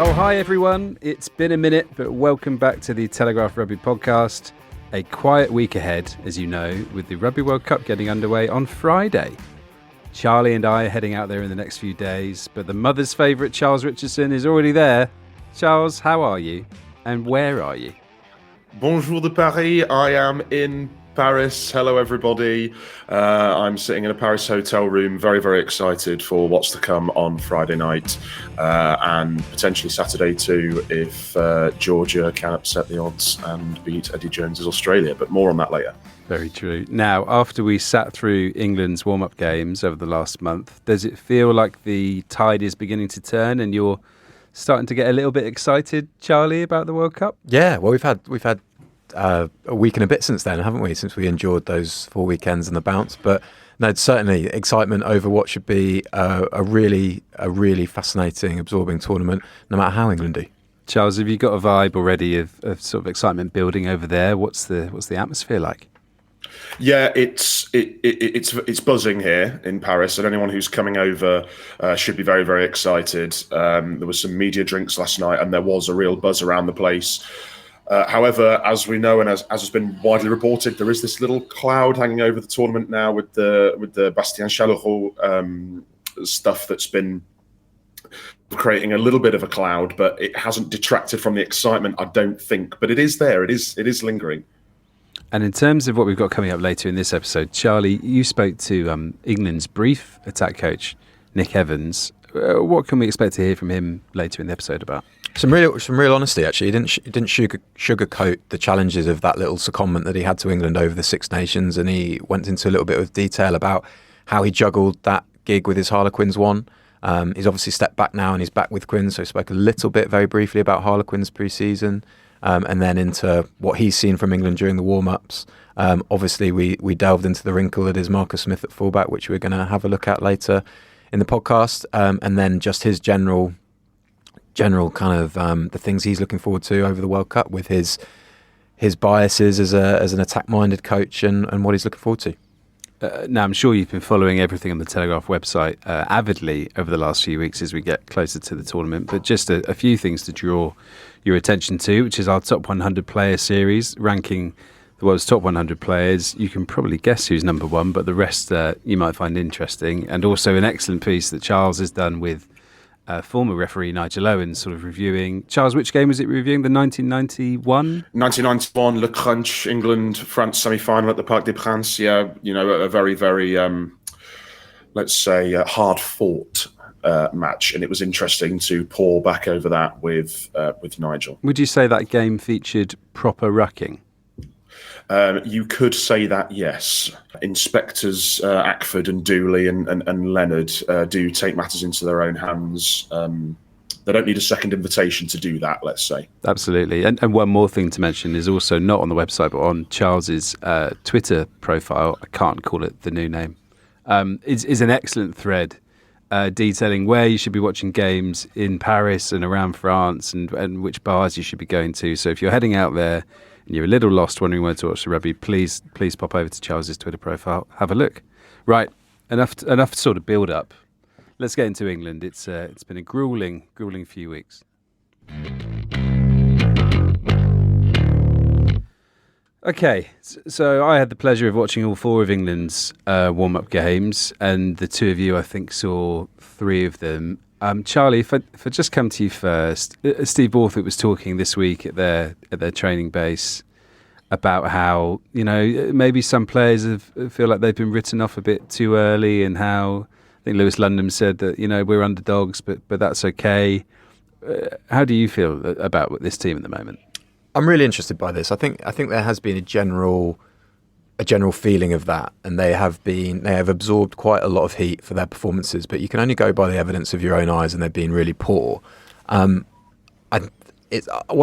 Oh, hi everyone. It's been a minute, but welcome back to the Telegraph Rugby Podcast. A quiet week ahead, as you know, with the Rugby World Cup getting underway on Friday. Charlie and I are heading out there in the next few days, but the mother's favourite, Charles Richardson, is already there. Charles, how are you? And where are you? Bonjour de Paris. I am in Paris. Hello, everybody. I'm sitting in a Paris hotel room, very, very excited for what's to come on Friday night and potentially Saturday too, if Georgia can upset the odds and beat Eddie Jones's Australia. But more on that later. Very true. Now, after we sat through England's warm-up games over the last month, does it feel like the tide is beginning to turn and you're starting to get a little bit excited, Charlie, about the World Cup? Yeah, well, we've had a week and a bit since then, haven't we? Since we endured those 4 weekends and the bounce. But no, it's certainly excitement over what should be a really fascinating, absorbing tournament, no matter how England do. Charles, have you got a vibe already of sort of excitement building over there? What's the atmosphere like? Yeah, it's buzzing here in Paris, and anyone who's coming over should be very, very excited. There was some media drinks last night, and there was a real buzz around the place. However, as we know and as has been widely reported, there is this little cloud hanging over the tournament now with the Bastien Chaleureux stuff that's been creating a little bit of a cloud, but it hasn't detracted from the excitement, I don't think. But it is there. It is lingering. And in terms of what we've got coming up later in this episode, Charlie, you spoke to England's brief attack coach, Nick Evans. What can we expect to hear from him later in the episode about? Some real honesty, actually. He didn't sugarcoat the challenges of that little secondment that he had to England over the Six Nations, and he went into a little bit of detail about how he juggled that gig with his Harlequins one. He's obviously stepped back now and he's back with Quins, so he spoke a little bit, very briefly, about Harlequins pre-season, and then into what he's seen from England during the warm-ups. Obviously, we delved into the wrinkle that is Marcus Smith at fullback, which we're going to have a look at later in the podcast, and then just his general kind of the things he's looking forward to over the World Cup with his biases as an attack-minded coach and what he's looking forward to. Now, I'm sure you've been following everything on the Telegraph website avidly over the last few weeks as we get closer to the tournament, but just a few things to draw your attention to, which is our Top 100 Player series, ranking the world's top 100 players. You can probably guess who's number one, but the rest you might find interesting. And also an excellent piece that Charles has done with former referee Nigel Owen, sort of reviewing. Charles, which game was it reviewing? The 1991? 1991, Le Crunch, England-France semi-final at the Parc des Princes. Yeah, a very, very, let's say, hard-fought match. And it was interesting to pore back over that with Nigel. Would you say that game featured proper rucking? You could say that, yes. Inspectors Ackford and Dooley and Leonard do take matters into their own hands. They don't need a second invitation to do that, let's say. Absolutely. And one more thing to mention is also not on the website, but on Charles's Twitter profile. I can't call it the new name. Is an excellent thread detailing where you should be watching games in Paris and around France and which bars you should be going to. So if you're heading out there and you're a little lost wondering where to watch the rugby, please pop over to Charles's Twitter profile. Have a look. Right, enough sort of build up. Let's get into England. It's been a grueling few weeks. Okay, so I had the pleasure of watching all four of England's warm-up games, and the two of you, I think, saw three of them. Charlie, if I just come to you first, Steve Borthwick was talking this week at their training base about how, maybe some players feel like they've been written off a bit too early, and how I think Lewis London said that, we're underdogs, but that's okay. How do you feel about this team at the moment? I'm really interested by this. I think there has been a general feeling of that, and they have absorbed quite a lot of heat for their performances. But you can only go by the evidence of your own eyes, and they've been really poor. What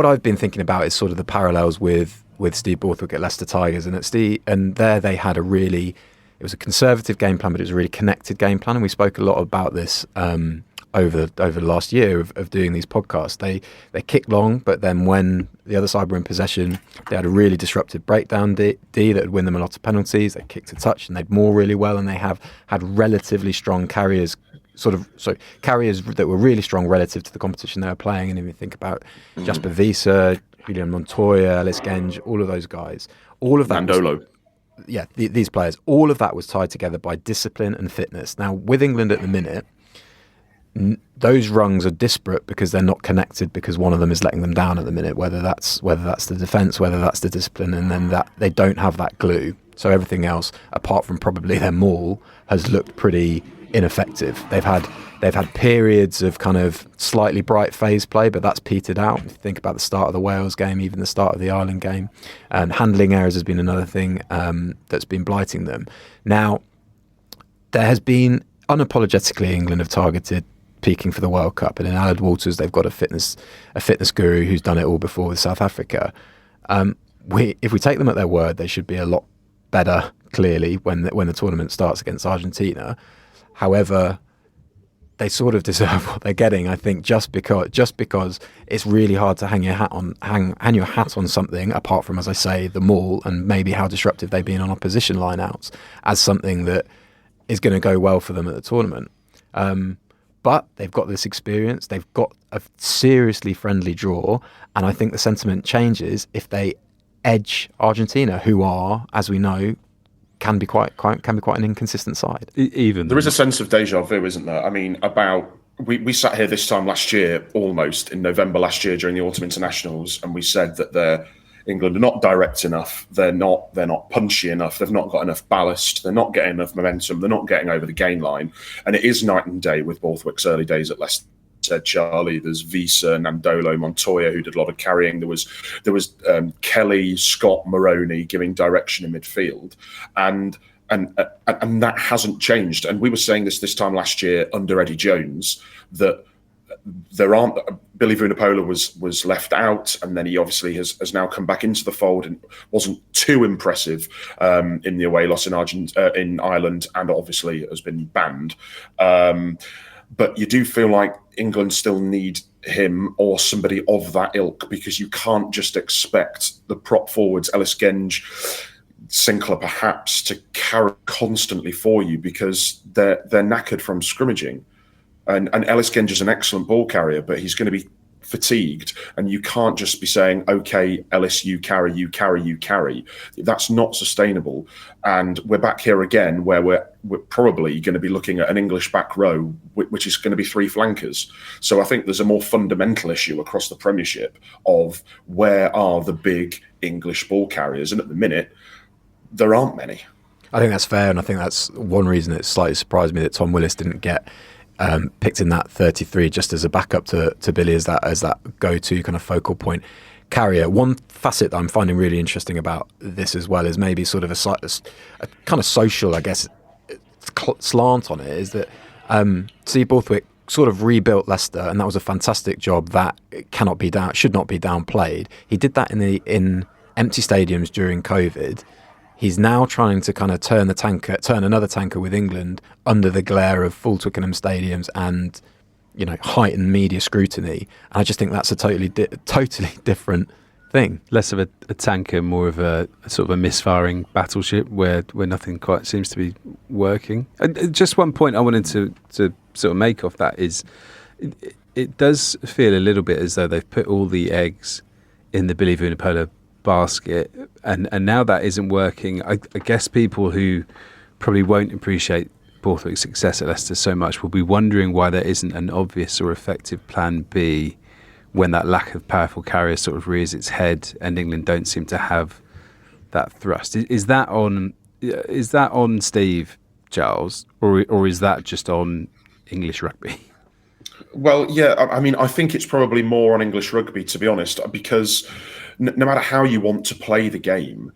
I've been thinking about is sort of the parallels with Steve Borthwick at Leicester Tigers, and there they had it was a conservative game plan, but it was a really connected game plan, and we spoke a lot about this on over the last year of doing these podcasts. They kicked long, but then when the other side were in possession, they had a really disruptive breakdown D that would win them a lot of penalties. They kicked a touch and they'd maul really well, and they have had relatively strong carriers, carriers that were really strong relative to the competition they were playing. And if you think about Jasper Wiese, Julian Montoya, Ellis Genge, all of those guys, all of that Mandolo. These players, all of that was tied together by discipline and fitness. Now, with England at the minute, those rungs are disparate because they're not connected, because one of them is letting them down at the minute, whether that's the defence, whether that's the discipline, and then that they don't have that glue. So everything else, apart from probably their maul, has looked pretty ineffective. They've had periods of kind of slightly bright phase play, but that's petered out. If you think about the start of the Wales game, even the start of the Ireland game, and handling errors has been another thing that's been blighting them. Now, there has been, unapologetically, England have targeted peaking for the World Cup, and in Alan Walters they've got a fitness guru who's done it all before with South Africa. If we take them at their word, they should be a lot better, clearly, when the tournament starts against Argentina. However, they sort of deserve what they're getting, I think, just because it's really hard to hang your hat on something, apart from, as I say, the maul and maybe how disruptive they've been on opposition lineouts, as something that is going to go well for them at the tournament. But they've got this experience, they've got a seriously friendly draw, and I think the sentiment changes if they edge Argentina, who are, as we know, can be quite an inconsistent side. Even there is a sense of deja vu, isn't there? I mean, we sat here this time last year, almost in November last year during the autumn internationals, and we said that England are not direct enough. They're not punchy enough. They've not got enough ballast. They're not getting enough momentum. They're not getting over the gain line. And it is night and day with Borthwick's early days at Leicester. Said Charlie, there's Wiese, Nandolo, Montoya, who did a lot of carrying. There was Kelly, Scott, Maroney giving direction in midfield, and that hasn't changed. And we were saying this time last year under Eddie Jones, that there aren't. Billy Vunipola was left out, and then he obviously has now come back into the fold and wasn't too impressive in the away loss in Ireland, and obviously has been banned. But you do feel like England still need him or somebody of that ilk, because you can't just expect the prop forwards, Ellis Genge, Sinclair perhaps, to carry constantly for you, because they're knackered from scrimmaging. And Ellis Genge is an excellent ball carrier, but he's going to be fatigued, and you can't just be saying, okay, Ellis, you carry. That's not sustainable. And we're back here again where we're probably going to be looking at an English back row, which is going to be three flankers. So I think there's a more fundamental issue across the Premiership of where are the big English ball carriers, and at the minute there aren't many. I think that's fair, and I think that's one reason it slightly surprised me that Tom Willis didn't get picked in that 33 just as a backup to Billy as that go-to kind of focal point carrier. One facet that I'm finding really interesting about this as well is maybe sort of a kind of social, I guess, slant on it, is that Steve Borthwick sort of rebuilt Leicester, and that was a fantastic job that should not be downplayed. He did that in empty stadiums during COVID. He's now trying to kind of turn another tanker with England under the glare of full Twickenham stadiums and, heightened media scrutiny. And I just think that's a totally different thing. Less of a tanker, more of a sort of a misfiring battleship where nothing quite seems to be working. And just one point I wanted to sort of make off that is it does feel a little bit as though they've put all the eggs in the Billy Vunipola basket, and now that isn't working. I guess people who probably won't appreciate Borthwick's success at Leicester so much will be wondering why there isn't an obvious or effective plan B when that lack of powerful carrier sort of rears its head and England don't seem to have that thrust. Is that on Steve, Charles, or is that just on English rugby? Well, yeah, I mean, I think it's probably more on English rugby, to be honest, because no matter how you want to play the game,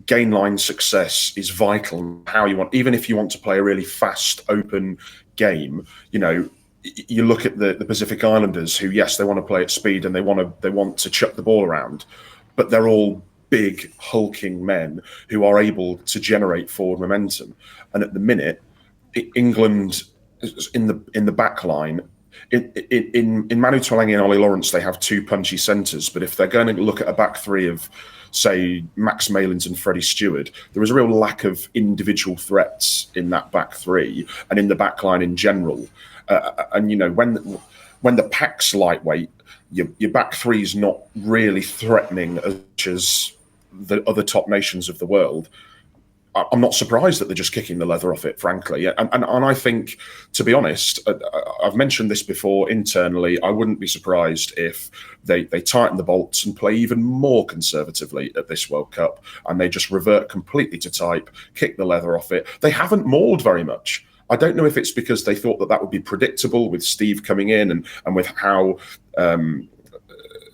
gain line success is vital. How you want, even if you want to play a really fast, open game, you look at the Pacific Islanders, who, yes, they want to play at speed and they want to chuck the ball around, but they're all big, hulking men who are able to generate forward momentum. And at the minute, England, in the back line. In Manu Tuilagi and Ollie Lawrence, they have two punchy centres, but if they're going to look at a back three of, say, Max Malins and Freddie Stewart, there is a real lack of individual threats in that back three and in the back line in general. And when the pack's lightweight, your back three is not really threatening as much as the other top nations of the world. I'm not surprised that they're just kicking the leather off it, frankly. And I think, to be honest, I've mentioned this before internally, I wouldn't be surprised if they tighten the bolts and play even more conservatively at this World Cup, and they just revert completely to type, kick the leather off it. They haven't mauled very much. I don't know if it's because they thought that would be predictable with Steve coming in and with how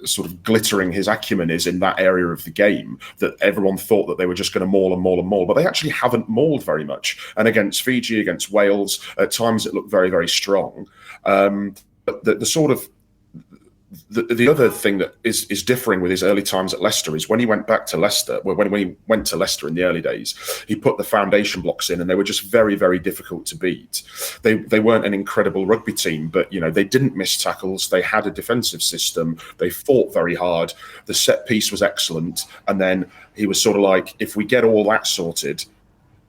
sort of glittering his acumen is in that area of the game, that everyone thought that they were just going to maul and maul and maul, but they actually haven't mauled very much. And against Fiji, against Wales, at times it looked very, very strong. But the sort of the other thing that is differing with his early times at Leicester is when he went back to Leicester, when he went to Leicester in the early days, he put the foundation blocks in and they were just very, very difficult to beat. They weren't an incredible rugby team, but they didn't miss tackles. They had a defensive system. They fought very hard. The set piece was excellent. And then he was sort of like, if we get all that sorted,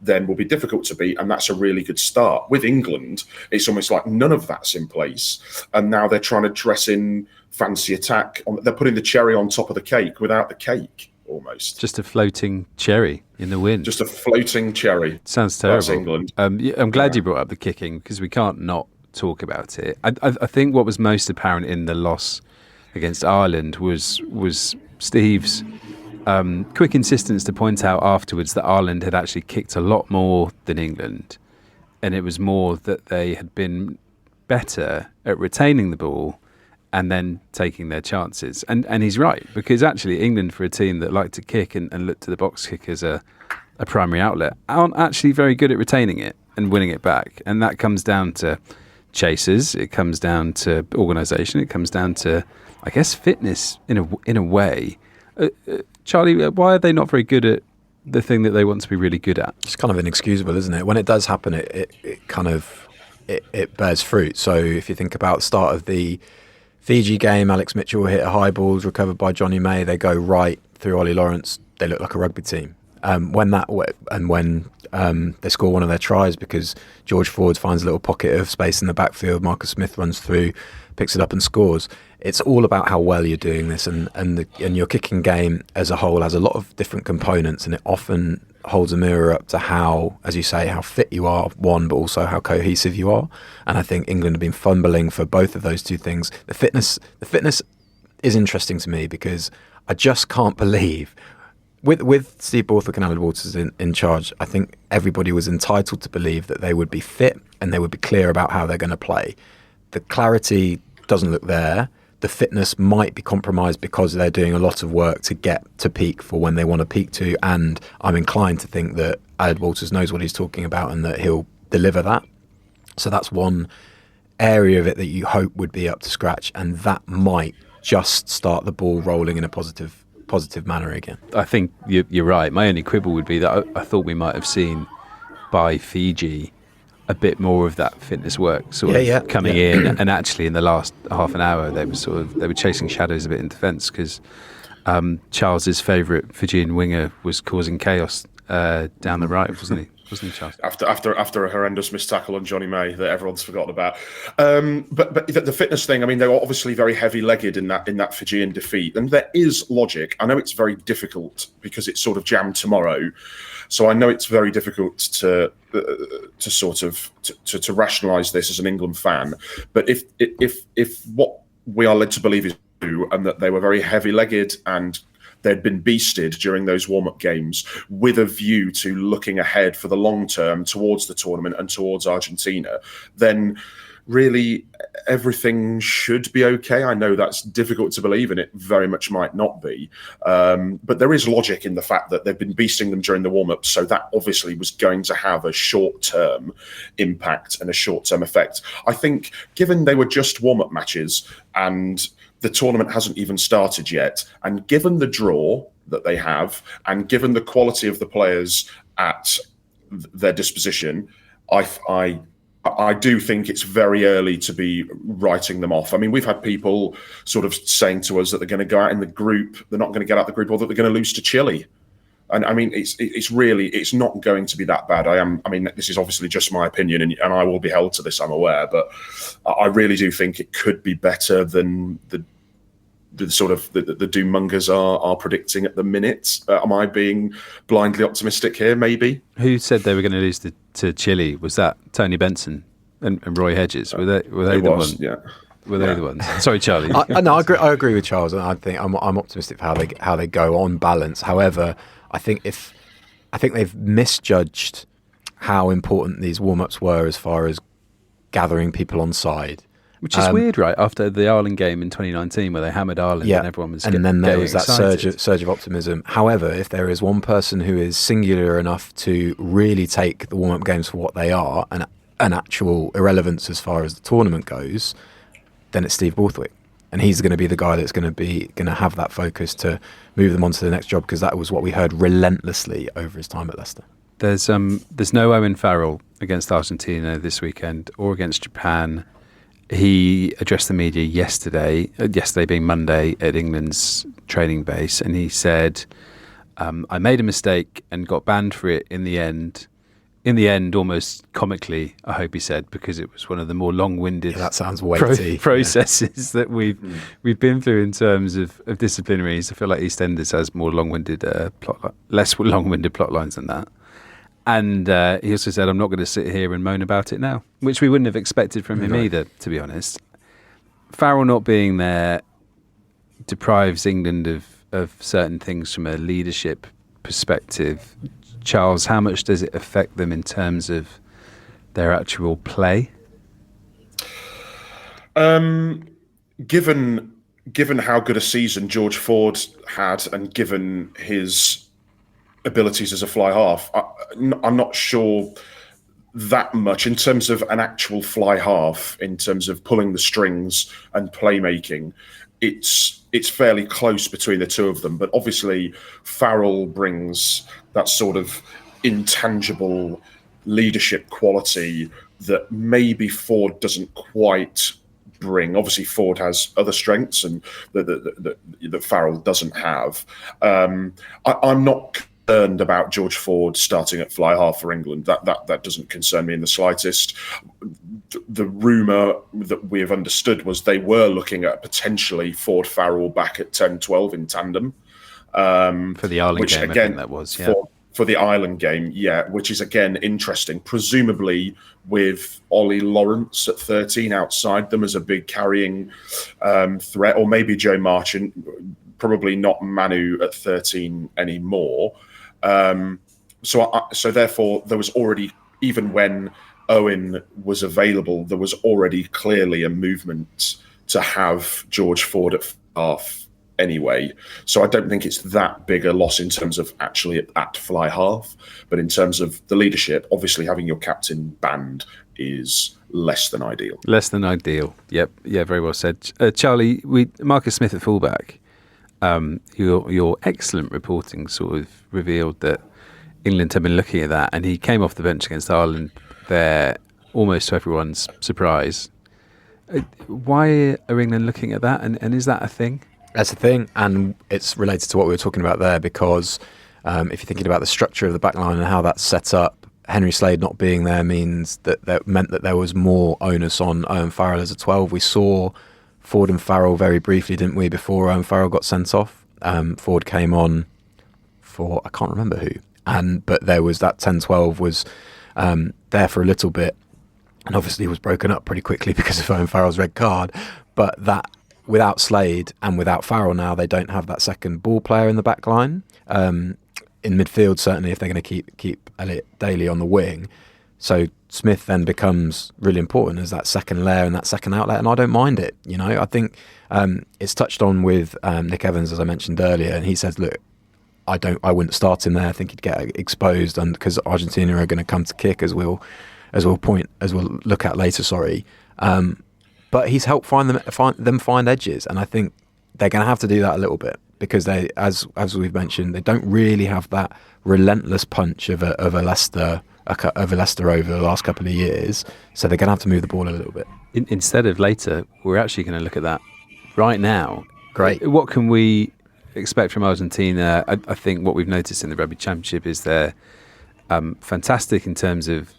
then will be difficult to beat, and that's a really good start. With England, it's almost like none of that's in place, and now they're trying to dress in fancy attack. They're putting the cherry on top of the cake without the cake, almost. Just a floating cherry in the wind. Just a floating cherry. Sounds terrible. That's England. I'm glad you brought up the kicking, because we can't not talk about it. I think what was most apparent in the loss against Ireland was Steve's quick insistence to point out afterwards that Ireland had actually kicked a lot more than England, and it was more that they had been better at retaining the ball and then taking their chances. And he's right, because actually England, for a team that like to kick and look to the box kick as a primary outlet, aren't actually very good at retaining it and winning it back. And that comes down to chasers, it comes down to organisation, it comes down to, I guess, fitness in a way. Charlie, why are they not very good at the thing that they want to be really good at? It's kind of inexcusable, isn't it? When it does happen, it bears fruit. So if you think about the start of the Fiji game, Alex Mitchell hit a high ball, recovered by Johnny May. They go right through Ollie Lawrence. They look like a rugby team. When they score one of their tries, because George Ford finds a little pocket of space in the backfield, Marcus Smith runs through, picks it up and scores. It's all about how well you're doing this, and your kicking game as a whole has a lot of different components, and it often holds a mirror up to how, as you say, how fit you are, one, but also how cohesive you are. And I think England have been fumbling for both of those two things. The fitness is interesting to me, because I just can't believe, with Steve Borthwick and Alan Walters in charge, I think everybody was entitled to believe that they would be fit and they would be clear about how they're going to play. The clarity doesn't look there. The fitness might be compromised because they're doing a lot of work to get to peak for when they want to peak to, and I'm inclined to think that Alan Walters knows what he's talking about and that he'll deliver that. So that's one area of it that you hope would be up to scratch, and that might just start the ball rolling in a positive manner again. I think you're right. My only quibble would be that I thought we might have seen by Fiji a bit more of that fitness work coming in, and actually in the last half an hour they were chasing shadows a bit in defence, because Charles's favourite Fijian winger was causing chaos down the right, wasn't he? Wasn't he, Charles? After a horrendous missed tackle on Johnny May that everyone's forgotten about. But the fitness thing, I mean, they were obviously very heavy-legged in that Fijian defeat, and there is logic. I know it's very difficult because it's sort of jammed tomorrow, so I know it's very difficult to rationalise this as an England fan. But if what we are led to believe is true, and that they were very heavy-legged and they'd been beasted during those warm-up games with a view to looking ahead for the long term towards the tournament and towards Argentina, then really everything should be okay. I know that's difficult to believe, and it very much might not be. But there is logic in the fact that they've been beasting them during the warm-up, so that obviously was going to have a short-term impact and a short-term effect. I think, given they were just warm-up matches and the tournament hasn't even started yet, and given the draw that they have, and given the quality of the players at their disposition, I I do think it's very early to be writing them off. I mean, we've had people sort of saying to us that they're going to go out in the group, they're not going to get out the group, or that they're going to lose to Chile. And I mean, it's not going to be that bad. This is obviously just my opinion, and I will be held to this, I'm aware, but I really do think it could be better than the doommongers are predicting at the minute. Am I being blindly optimistic here? Maybe. Who said they were going to lose to Chile? Was that Tony Benson and Roy Hedges? Were they the ones? Yeah. Were they the ones? Sorry, Charlie. I agree with Charles, and I think I'm optimistic for how they go on balance. However, I think they've misjudged how important these warm-ups were as far as gathering people on side. Which is weird, right? After the Ireland game in 2019, where they hammered Ireland and everyone was and then there was that excited. surge of optimism. However, if there is one person who is singular enough to really take the warm-up games for what they are, and an actual irrelevance as far as the tournament goes, then it's Steve Borthwick. And he's going to be the guy that's going to have that focus to move them on to the next job, because that was what we heard relentlessly over his time at Leicester. There's no Owen Farrell against Argentina this weekend or against Japan. He addressed the media yesterday being Monday, at England's training base, and he said, I made a mistake and got banned for it in the end. In the end, almost comically, I hope he said, because it was one of the more long-winded that sounds weighty. processes that we've been through in terms of disciplinaries. I feel like EastEnders has more less long-winded plot lines than that. And he also said, I'm not going to sit here and moan about it now, which we wouldn't have expected from him either, to be honest. Farrell not being there deprives England of certain things from a leadership perspective. Charles, how much does it affect them in terms of their actual play? Given how good a season George Ford had, and given his abilities as a fly half, I'm not sure that much in terms of an actual fly half, in terms of pulling the strings and playmaking. It's fairly close between the two of them, but obviously Farrell brings that sort of intangible leadership quality that maybe Ford doesn't quite bring. Obviously Ford has other strengths and that Farrell doesn't have. I'm not concerned about George Ford starting at fly half for England. That doesn't concern me in the slightest. The rumour that we have understood was they were looking at potentially Ford Farrell back at 10-12 in tandem. For the Ireland game, again, I think that was, yeah. For the Ireland game, yeah, which is again interesting. Presumably with Ollie Lawrence at 13 outside them as a big carrying threat, or maybe Joe Marchant, probably not Manu at 13 anymore. So therefore, there was already, even when Owen was available, there was already clearly a movement to have George Ford at half anyway. So I don't think it's that big a loss in terms of actually at fly half, but in terms of the leadership, obviously having your captain banned is less than ideal. Less than ideal. Yep. Yeah, very well said. Charlie, Marcus Smith at fullback, your excellent reporting sort of revealed that England had been looking at that, and he came off the bench against Ireland there, almost to everyone's surprise. Why are England looking at that, and is that a thing? That's a thing, and it's related to what we were talking about there, because if you're thinking about the structure of the backline and how that's set up, Henry Slade not being there means that meant that there was more onus on Owen Farrell as a 12. We saw Ford and Farrell very briefly, didn't we, before Owen Farrell got sent off. Ford came on for, I can't remember who, but there was that 10-12 was there for a little bit, and obviously was broken up pretty quickly because of Owen Farrell's red card. But that, without Slade and without Farrell now, they don't have that second ball player in the back line. In midfield, certainly, if they're going to keep Elliot Daly on the wing. So Smith then becomes really important as that second layer and that second outlet, and I don't mind it. You know, I think it's touched on with Nick Evans, as I mentioned earlier, and he says, look, I wouldn't start him there. I think he'd get exposed, and because Argentina are going to come to kick, as we'll look at later. Sorry. But he's helped them find edges, and I think they're going to have to do that a little bit, because they, as we've mentioned, they don't really have that relentless punch of a Leicester over Leicester over the last couple of years. So they're going to have to move the ball a little bit. Instead of later, we're actually going to look at that right now. Great. What can we expect from Argentina? I think what we've noticed in the Rugby Championship is they're fantastic in terms of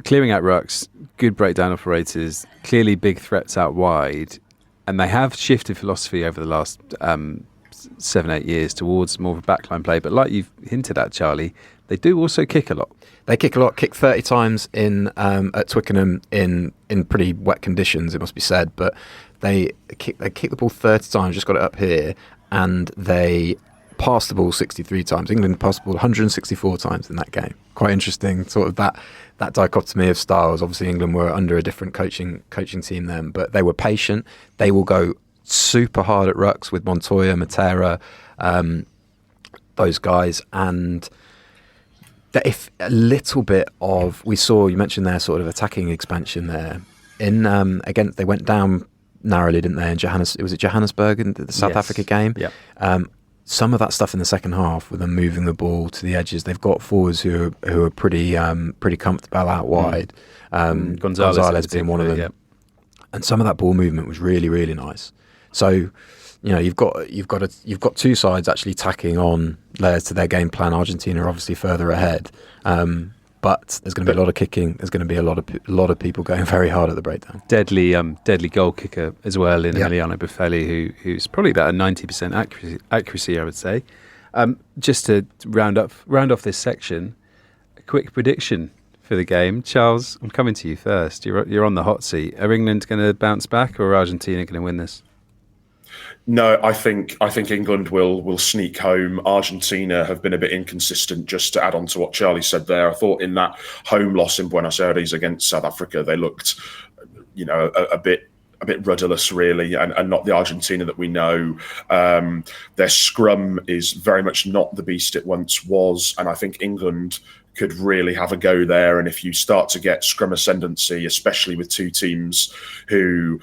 clearing out rucks, good breakdown operators, clearly big threats out wide, and they have shifted philosophy over the last 7-8 years towards more of a backline play. But like you've hinted at, Charlie, they do also kick a lot. They kick a lot, kick 30 times at Twickenham in pretty wet conditions, it must be said, but they kick the ball 30 times, just got it up here, and they passed the ball 63 times. England passed the ball 164 times in that game. Quite interesting, sort of that dichotomy of styles. Obviously, England were under a different coaching team then, but they were patient. They will go super hard at rucks with Montoya, Matera, those guys, and that if a little bit of, we saw, you mentioned their sort of attacking expansion there. Again, they went down narrowly, didn't they? In Johannesburg in the South Africa game. Yeah. Some of that stuff in the second half, with them moving the ball to the edges, they've got forwards who are pretty comfortable out wide. Gonzalez being one of them, and some of that ball movement was really, really nice. So, you've got two sides actually tacking on layers to their game plan. Argentina are obviously further ahead, but there's going to be a lot of kicking. There's going to be a lot of people going very hard at the breakdown. Deadly goal kicker as well in Emiliano Buffelli, who's probably about a 90% accuracy, I would say. Just to round off this section, a quick prediction for the game. Charles, I'm coming to you first. You're on the hot seat. Are England going to bounce back, or are Argentina going to win this? No, I think England will sneak home. Argentina have been a bit inconsistent. Just to add on to what Charlie said there, I thought in that home loss in Buenos Aires against South Africa, they looked, a bit rudderless, really, and not the Argentina that we know. Their scrum is very much not the beast it once was, and I think England could really have a go there. And if you start to get scrum ascendancy, especially with two teams who,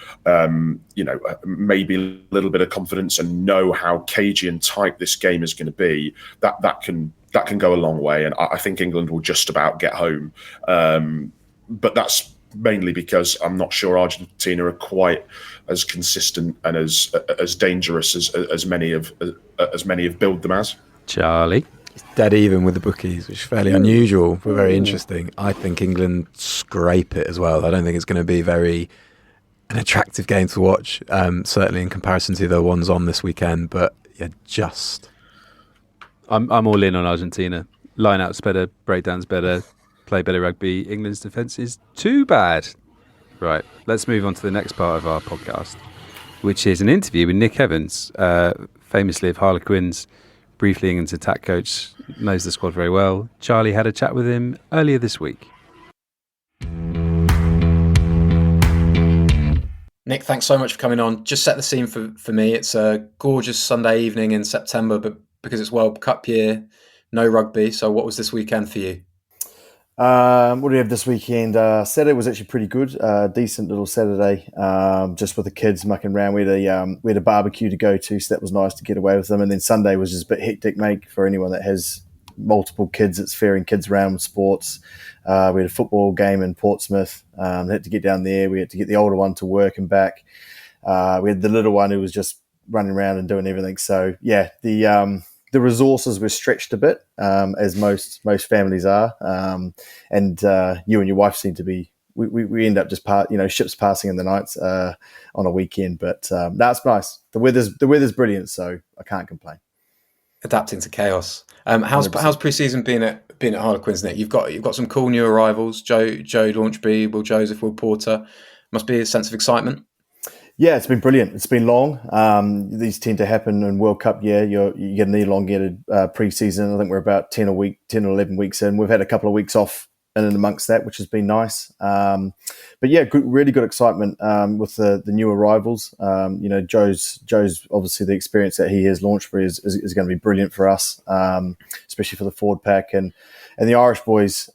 maybe a little bit of confidence and know how cagey and tight this game is going to be, that can go a long way. And I think England will just about get home. But that's mainly because I'm not sure Argentina are quite as consistent and as dangerous as many have billed them as. Charlie? It's dead even with the bookies, which is fairly unusual but very interesting. I think England scrape it as well. I don't think it's going to be an attractive game to watch, certainly in comparison to the ones on this weekend. But I'm all in on Argentina. Line-out's better, breakdown's better, play better rugby. England's defence is too bad. Right, let's move on to the next part of our podcast, which is an interview with Nick Evans, famously of Harlequins, briefly England's attack coach, knows the squad very well. Charlie had a chat with him earlier this week. Nick, thanks so much for coming on. Just set the scene for me. It's a gorgeous Sunday evening in September, but because it's World Cup year, no rugby. So what was this weekend for you? What do we have this weekend? Saturday was actually pretty good. Decent little Saturday, just with the kids mucking around. We had a barbecue to go to, so that was nice to get away with them. And then Sunday was just a bit hectic, mate, for anyone that has multiple kids that's ferrying kids around with sports. We had a football game in Portsmouth. Had to get down there. We had to get the older one to work and back. We had the little one who was just running around and doing everything. So yeah, the resources were stretched a bit, as most families are, and you and your wife seem to be. We end up just ships passing in the nights on a weekend, but that's nice. The weather's brilliant, so I can't complain. Adapting to chaos. How's pre-season been at Harlequins, Nick? You've got some cool new arrivals: Joe Launchby, Will Joseph, Will Porter. Must be a sense of excitement. Yeah, it's been brilliant. It's been long. These tend to happen in World Cup year. You get an elongated pre-season. I think we're about 10 or 11 weeks in. We've had a couple of weeks off in and amongst that, which has been nice. But yeah, really good excitement with the new arrivals. Joe's obviously the experience that he has launched for is going to be brilliant for us, especially for the forward pack. And the Irish boys,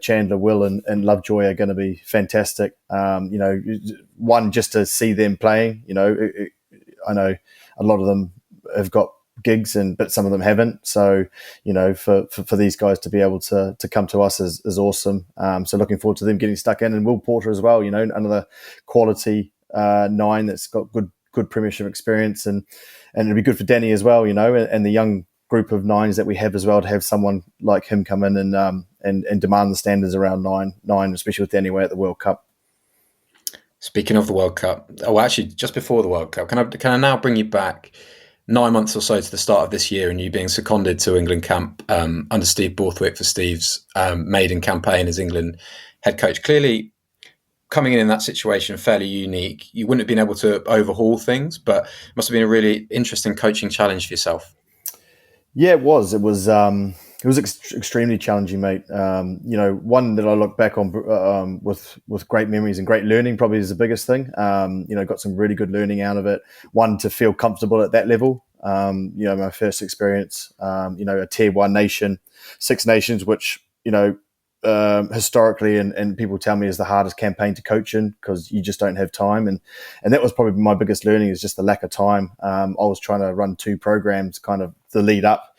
Chandler, Will and Lovejoy are going to be fantastic. One, just to see them playing, I know a lot of them have got gigs, but some of them haven't. So, for these guys to be able to come to us is awesome. So looking forward to them getting stuck in, and Will Porter as well. Another quality 9 that's got good premiership experience, and it'll be good for Danny as well. And the young group of 9s that we have as well, to have someone like him come in and demand the standards around nine, especially with Danny away at the World Cup. Speaking of the World Cup, actually, just before the World Cup, can I now bring you back 9 months or so to the start of this year, and you being seconded to England camp under Steve Borthwick for Steve's maiden campaign as England head coach? Clearly, coming in that situation, fairly unique. You wouldn't have been able to overhaul things, but it must have been a really interesting coaching challenge for yourself. Yeah, it was. It was extremely challenging, mate. One that I look back on with great memories and great learning probably is the biggest thing. Got some really good learning out of it. One, to feel comfortable at that level. My first experience, a tier 1 nation, 6 nations, which, historically and people tell me is the hardest campaign to coach in, because you just don't have time. And that was probably my biggest learning, is just the lack of time. I was trying to run 2 programs kind of the lead up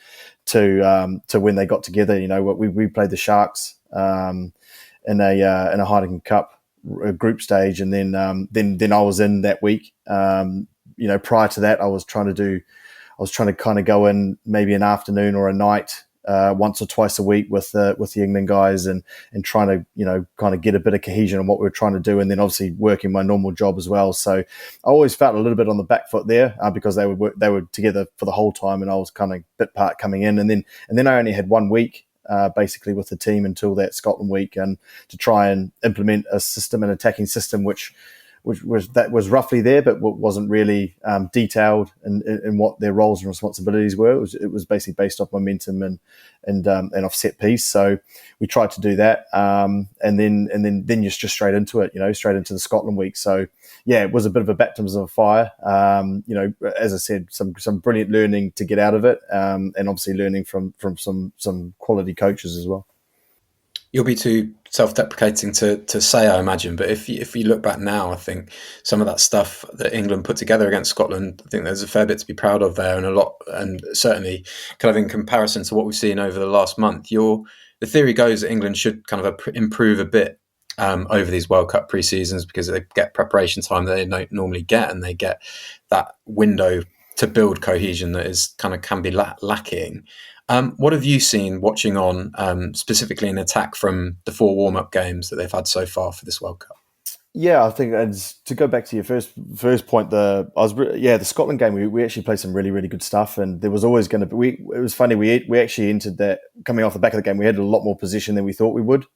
to when they got together. We played the Sharks in a Heineken Cup group stage, and then I was in that week. Prior to that, I was trying to kind of go in maybe an afternoon or a night once or twice a week with the England guys, and trying to kind of get a bit of cohesion on what we were trying to do, and then obviously working my normal job as well. So I always felt a little bit on the back foot there because they were together for the whole time, and I was kind of bit part coming in, and then I only had 1 week basically with the team until that Scotland week, and to try and implement a system, an attacking system, which was roughly there, but wasn't really detailed in what their roles and responsibilities were. It was basically based off momentum and off set piece. So we tried to do that, and then you're just straight into it, straight into the Scotland week. So yeah, it was a bit of a baptism of fire. As I said, some brilliant learning to get out of it, and obviously learning from some quality coaches as well. You'll be too self-deprecating to say, I imagine, but if you look back now, I think some of that stuff that England put together against Scotland, I think there's a fair bit to be proud of there, and certainly kind of in comparison to what we've seen over the last month. The theory goes that England should kind of improve a bit over these World Cup pre-seasons, because they get preparation time that they don't normally get, and they get that window to build cohesion that is kind of can be lacking. What have you seen watching on specifically in attack from the 4 warm-up games that they've had so far for this World Cup? Yeah, I think to go back to your first point, the Scotland game, we actually played some really, really good stuff, and there was always going to be. It was funny, we actually entered that coming off the back of the game. We had a lot more position than we thought we would.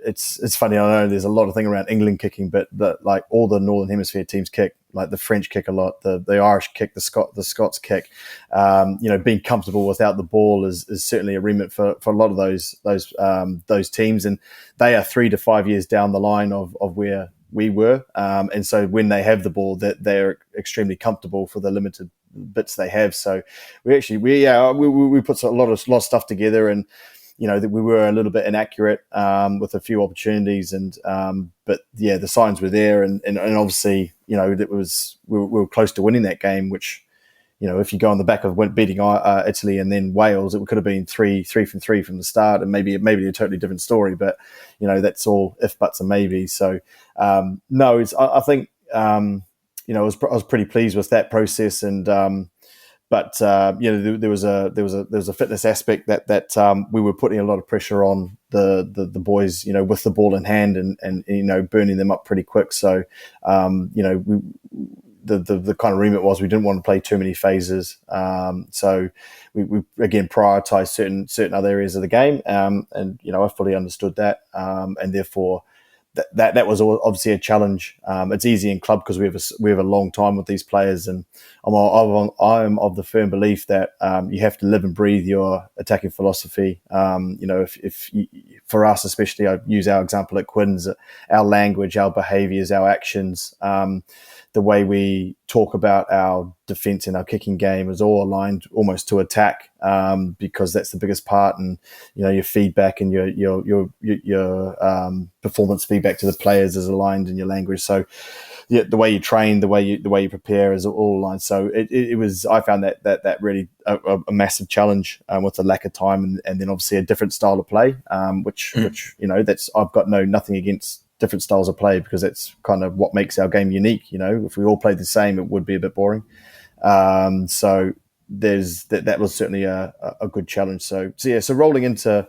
It's funny. I know there's a lot of thing around England kicking, but like all the Northern Hemisphere teams kick. Like the French kick a lot, the Irish kick, the Scots kick. Being comfortable without the ball is certainly a remit for a lot of those teams, and they are 3 to 5 years down the line of where we were. And so when they have the ball, they're extremely comfortable for the limited bits they have. So we put a lot of stuff together, and that we were a little bit inaccurate with a few opportunities, but yeah, the signs were there, and obviously we were close to winning that game, which if you go on the back of beating Italy and then Wales, it could have been 3 from 3 from the start, and maybe a totally different story, but that's all if, buts and maybes. So I think I was pretty pleased with that process, and but there was a fitness aspect that we were putting a lot of pressure on the boys, with the ball in hand, and burning them up pretty quick. So the kind of remit was we didn't want to play too many phases. So we again prioritized certain other areas of the game, and I fully understood that, and therefore. That was obviously a challenge. It's easy in club because we have a long time with these players, and I'm of the firm belief that you have to live and breathe your attacking philosophy. If for us especially, I use our example at Quins, our language, our behaviours, our actions. the way we talk about our defence and our kicking game is all aligned almost to attack, because that's the biggest part. And your feedback and your performance feedback to the players is aligned in your language. So yeah, the way you train, the way you prepare is all aligned. So it was. I found that really a massive challenge with the lack of time, and then obviously a different style of play, which that's I've got nothing against different styles of play, because that's kind of what makes our game unique. If we all played the same, it would be a bit boring. So there's that was certainly a good challenge. So rolling into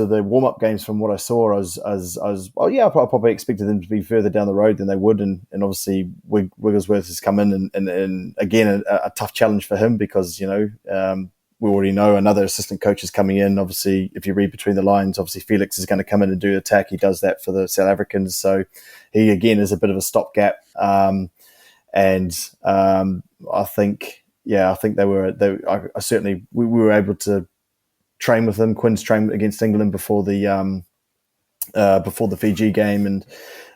the warm-up games, from what I saw, I was I probably expected them to be further down the road than they would, and obviously Wigglesworth has come in and again a tough challenge for him, because we already know another assistant coach is coming in. Obviously, if you read between the lines, obviously Felix is going to come in and do attack. He does that for the South Africans, so he again is a bit of a stopgap. I think they were. I certainly we were able to train with them. Quinn's trained against England before the Fiji game, and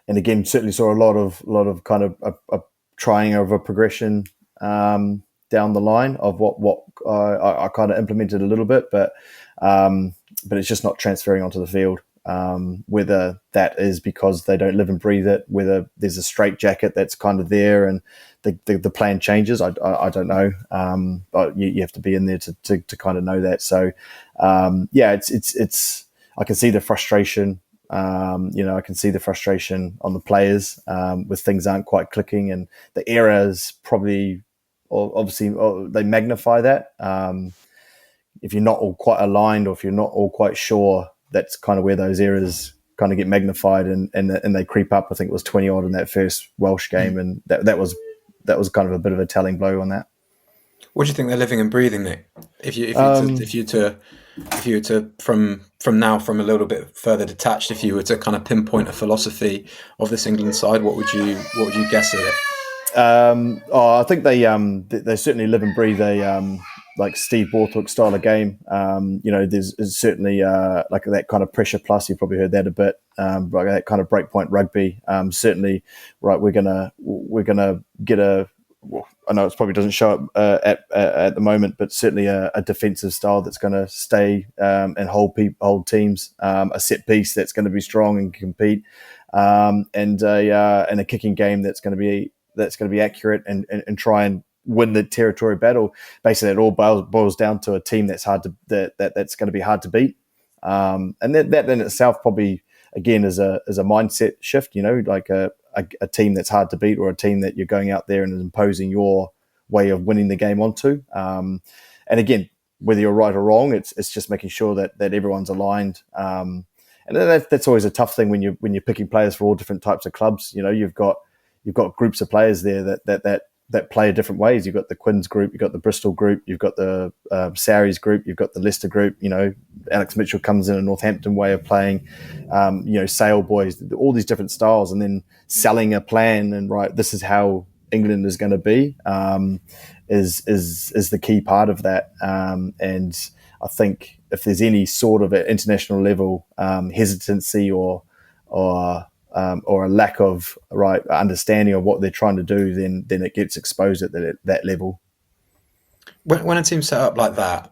again certainly saw a lot of kind of a trying of a progression down the line of what I kind of implemented a little bit, but it's just not transferring onto the field. Whether that is because they don't live and breathe it, whether there's a straitjacket that's kind of there and the plan changes, I don't know. But you have to be in there to kind of know that. So it's I can see the frustration. I can see the frustration on the players with things aren't quite clicking, and the errors probably obviously they magnify that. If you're not all quite aligned, or if you're not all quite sure, that's kind of where those errors kind of get magnified and they creep up. I think it was 20 odd in that first Welsh game, and that was kind of a bit of a telling blow on that. What do you think they're living and breathing, Nick? If you were to from a little bit further detached, if you were to kind of pinpoint a philosophy of this England side, what would you guess at it? I think they certainly live and breathe a like Steve Borthwick style of game. There's certainly like that kind of pressure plus. You've probably heard that a bit, like that kind of breakpoint rugby. Certainly, right. We're gonna get a. I know it probably doesn't show up at the moment, but certainly a defensive style that's going to stay and hold teams. A set piece that's going to be strong and compete, and a kicking game that's going to be accurate and try and win the territory battle. Basically, it all boils down to a team that's that's going to be hard to beat. And that in itself probably again is a mindset shift. Like a team that's hard to beat, or a team that you're going out there and imposing your way of winning the game onto. And again, whether you're right or wrong, it's just making sure that everyone's aligned. And that's always a tough thing when you're picking players for all different types of clubs. You've got groups of players there that play different ways. You've got the Quins group, you've got the Bristol group, you've got the Sarries group, you've got the Leicester group. Alex Mitchell comes in a Northampton way of playing. Sale boys, all these different styles, and then selling a plan and right, this is how England is going to be is the key part of that. And I think if there's any sort of at international level hesitancy or a lack of understanding of what they're trying to do, then it gets exposed at that level. When a team's set up like that,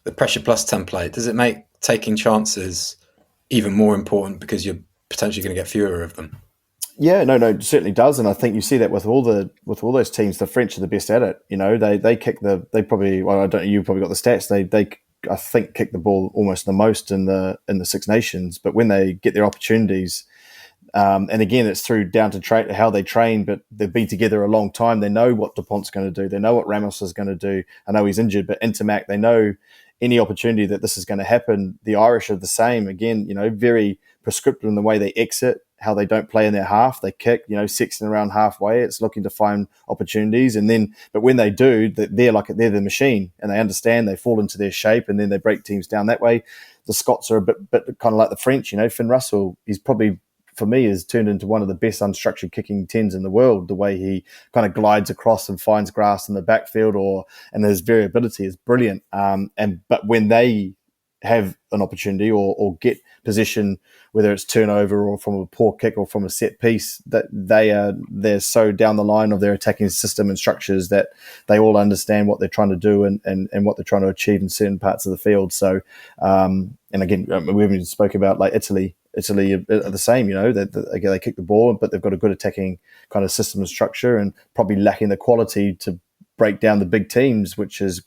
the pressure plus template, does it make taking chances even more important because you're potentially going to get fewer of them? Yeah, no, it certainly does, and I think you see that with all those teams. The French are the best at it. They kick they probably. Well, I don't. You probably got the stats. They I think kick the ball almost the most in the Six Nations. But when they get their opportunities, and again, it's through down to how they train. But they've been together a long time. They know what Dupont's going to do. They know what Ramos is going to do. I know he's injured, but Intermac, they know any opportunity that this is going to happen. The Irish are the same. Again, very prescriptive in the way they exit, how they don't play in their half. They kick, sexing around halfway. It's looking to find opportunities. But when they do, they're the machine, and they understand, they fall into their shape, and then they break teams down that way. The Scots are a bit kind of like the French, Finn Russell, he's probably, for me, has turned into one of the best unstructured kicking tens in the world. The way he kind of glides across and finds grass in the backfield, and his variability is brilliant. But when they have an opportunity or get possession, whether it's turnover or from a poor kick or from a set piece, that they're so down the line of their attacking system and structures that they all understand what they're trying to do and what they're trying to achieve in certain parts of the field. So, and again, we haven't even spoken about like Italy. Italy are the same, they kick the ball, but they've got a good attacking kind of system and structure, and probably lacking the quality to break down the big teams, which is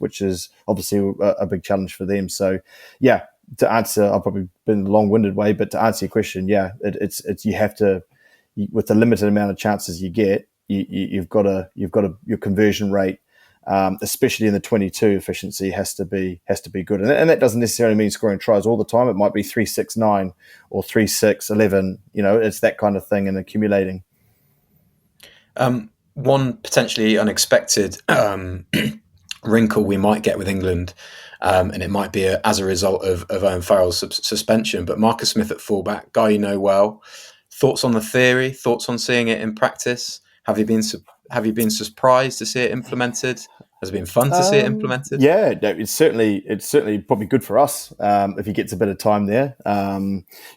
obviously a big challenge for them. So, yeah, to answer, I've probably been a long-winded way, but to answer your question, yeah, it's you have to, with the limited amount of chances you get, you've got your conversion rate, especially in the 22 efficiency has to be good, and that doesn't necessarily mean scoring tries all the time. It might be 3-6-9 or 3-6-11. It's that kind of thing and accumulating. One potentially unexpected wrinkle we might get with England, and it might be as a result of Owen Farrell's suspension, but Marcus Smith at fullback, guy you know well. Thoughts on the theory? Thoughts on seeing it in practice? Have you been surprised to see it implemented? Has it been fun to see it implemented? Yeah, it's certainly probably good for us if he gets a bit of time there.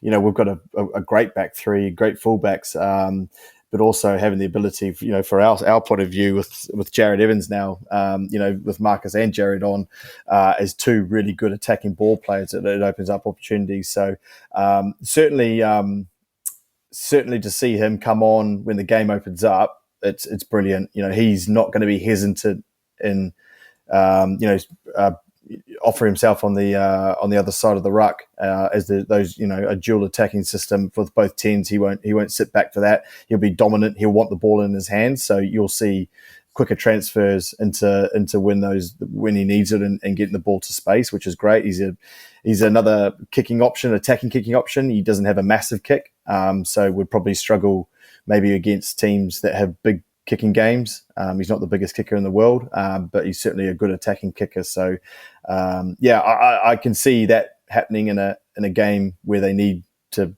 We've got a great back three, great fullbacks, but also having the ability, for our point of view with Jared Evans now, with Marcus and Jared on as two really good attacking ball players, it opens up opportunities. So certainly to see him come on when the game opens up, it's brilliant. He's not going to be hesitant in offer himself on the other side of the ruck as a dual attacking system for both tens. He won't sit back for that. He'll be dominant. He'll want the ball in his hands. So you'll see quicker transfers into when he needs it and getting the ball to space, which is great. He's another attacking kicking option. He doesn't have a massive kick, so would probably struggle maybe against teams that have big kicking games. He's not the biggest kicker in the world, but he's certainly a good attacking kicker. So, I can see that happening in a game where they need to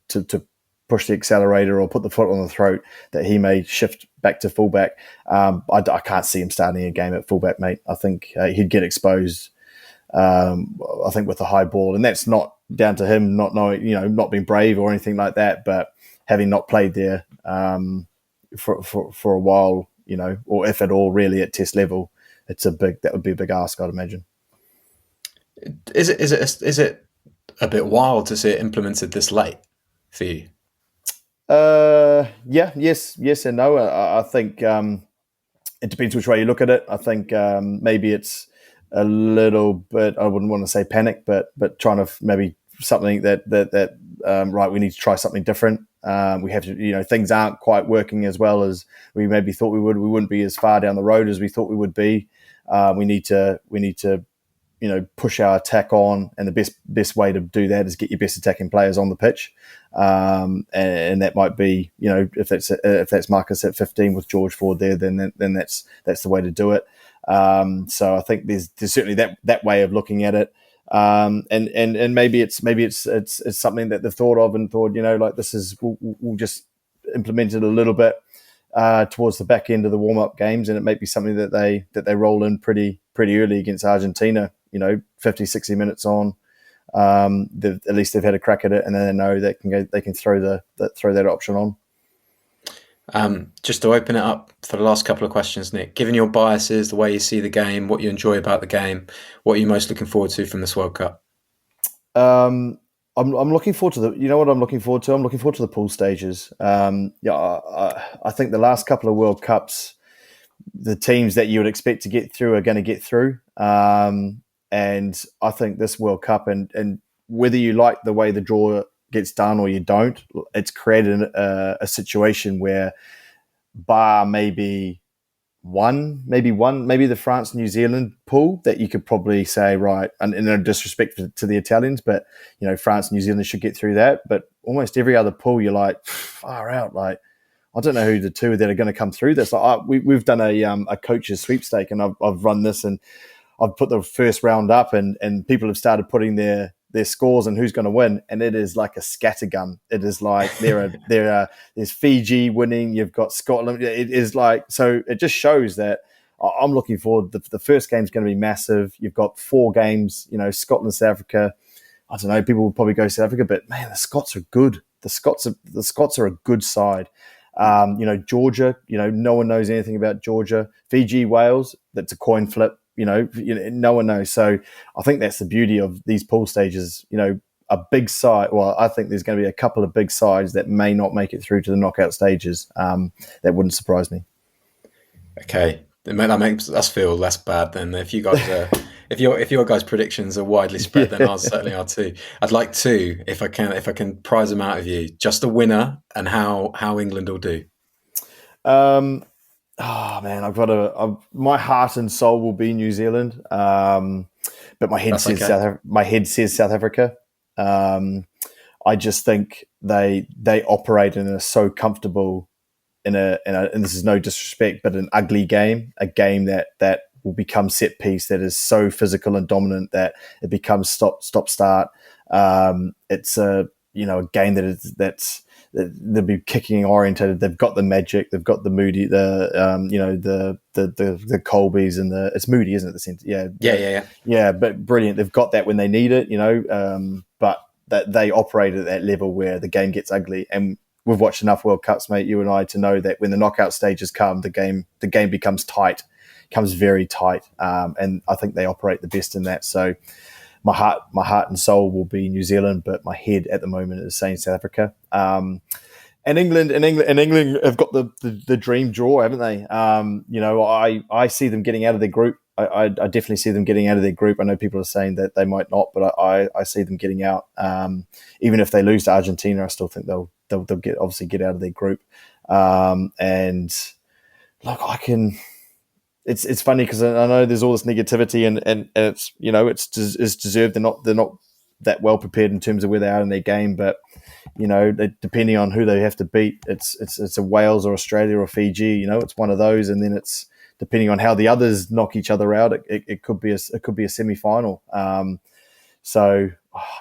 push the accelerator or put the foot on the throat, that he may shift back to fullback. I can't see him starting a game at fullback, mate. I think he'd get exposed. I think with the high ball, and that's not down to him not knowing, not being brave or anything like that, but having not played there for a while, or if at all really at test level, that would be a big ask, I'd imagine. Is it a bit wild to see it implemented this late for you? Yes and no. I think it depends which way you look at it. I think maybe it's a little bit, I wouldn't want to say panic, but trying to maybe something that right, we need to try something different. We have to, things aren't quite working as well as we maybe thought we would. We wouldn't be as far down the road as we thought we would be. We need to push our attack on, and the best way to do that is get your best attacking players on the pitch, and that might be, if that's Marcus at 15 with George Ford there, then that's the way to do it. So I think there's certainly that way of looking at it. And maybe it's something that they've thought of and thought, we'll just implement it a little bit towards the back end of the warm up games, and it may be something that they roll in pretty early against Argentina. 50, 60 minutes on, at least they've had a crack at it, and then they know they can throw that option on. Just to open it up for the last couple of questions, Nick, given your biases, the way you see the game, what you enjoy about the game, what are you most looking forward to from this World Cup? I'm looking forward to what I'm looking forward to? I'm looking forward to the pool stages. I think the last couple of World Cups, the teams that you would expect to get through are going to get through. And I think this World Cup, and whether you like the way the draw gets done or you don't, it's created a situation where bar maybe the France-New Zealand pool that you could probably say, right, and in no disrespect to the Italians, but France, New Zealand should get through that. But almost every other pool, you're like, far out. Like, I don't know who the two that are going to come through this. Like, we've done a coach's sweepstake, and I've run this, and I've put the first round up, and people have started putting their scores and who's going to win, and it is like a scattergun. It is like there's Fiji winning, you've got Scotland. It is like, so it just shows that I'm looking forward. The first game's going to be massive. You've got 4 games, Scotland, South Africa, I don't know, people will probably go South Africa, but man, the Scots are good. The Scots are a good side. Georgia, no one knows anything about Georgia. Fiji, Wales, that's a coin flip. No one knows. So I think that's the beauty of these pool stages. A big side. Well, I think there's going to be a couple of big sides that may not make it through to the knockout stages. That wouldn't surprise me. Okay, that makes us feel less bad then. If you guys are, if your guys' predictions are widely spread, then ours certainly are too. I'd like to, if I can prize them out of you, just the winner and how England will do. Oh man, my heart and soul will be New Zealand, but my head says South Africa. I just think they operate and are so comfortable in a and this is no disrespect, but an ugly game, a game that will become set piece, that is so physical and dominant that it becomes stop start. It's a game that's they'll be kicking orientated. They've got the magic. They've got the Moody, the Colbys and it's Moody, isn't it? The centre, yeah. But brilliant. They've got that when they need it, but that they operate at that level where the game gets ugly. And we've watched enough World Cups, mate, you and I, to know that when the knockout stages come, the game becomes tight, becomes very tight. And I think they operate the best in that. So my heart and soul will be New Zealand, but my head at the moment is saying South Africa. And England have got the dream draw, haven't they? I see them getting out of their group. I definitely see them getting out of their group. I know people are saying that they might not, but I see them getting out. Even if they lose to Argentina, I still think they'll get out of their group. And look, It's funny because I know there's all this negativity and it's it's deserved. They're not that well prepared in terms of where they are in their game, but depending on who they have to beat, it's a Wales or Australia or Fiji. It's one of those, and then it's depending on how the others knock each other out. It could be a semi-final. So,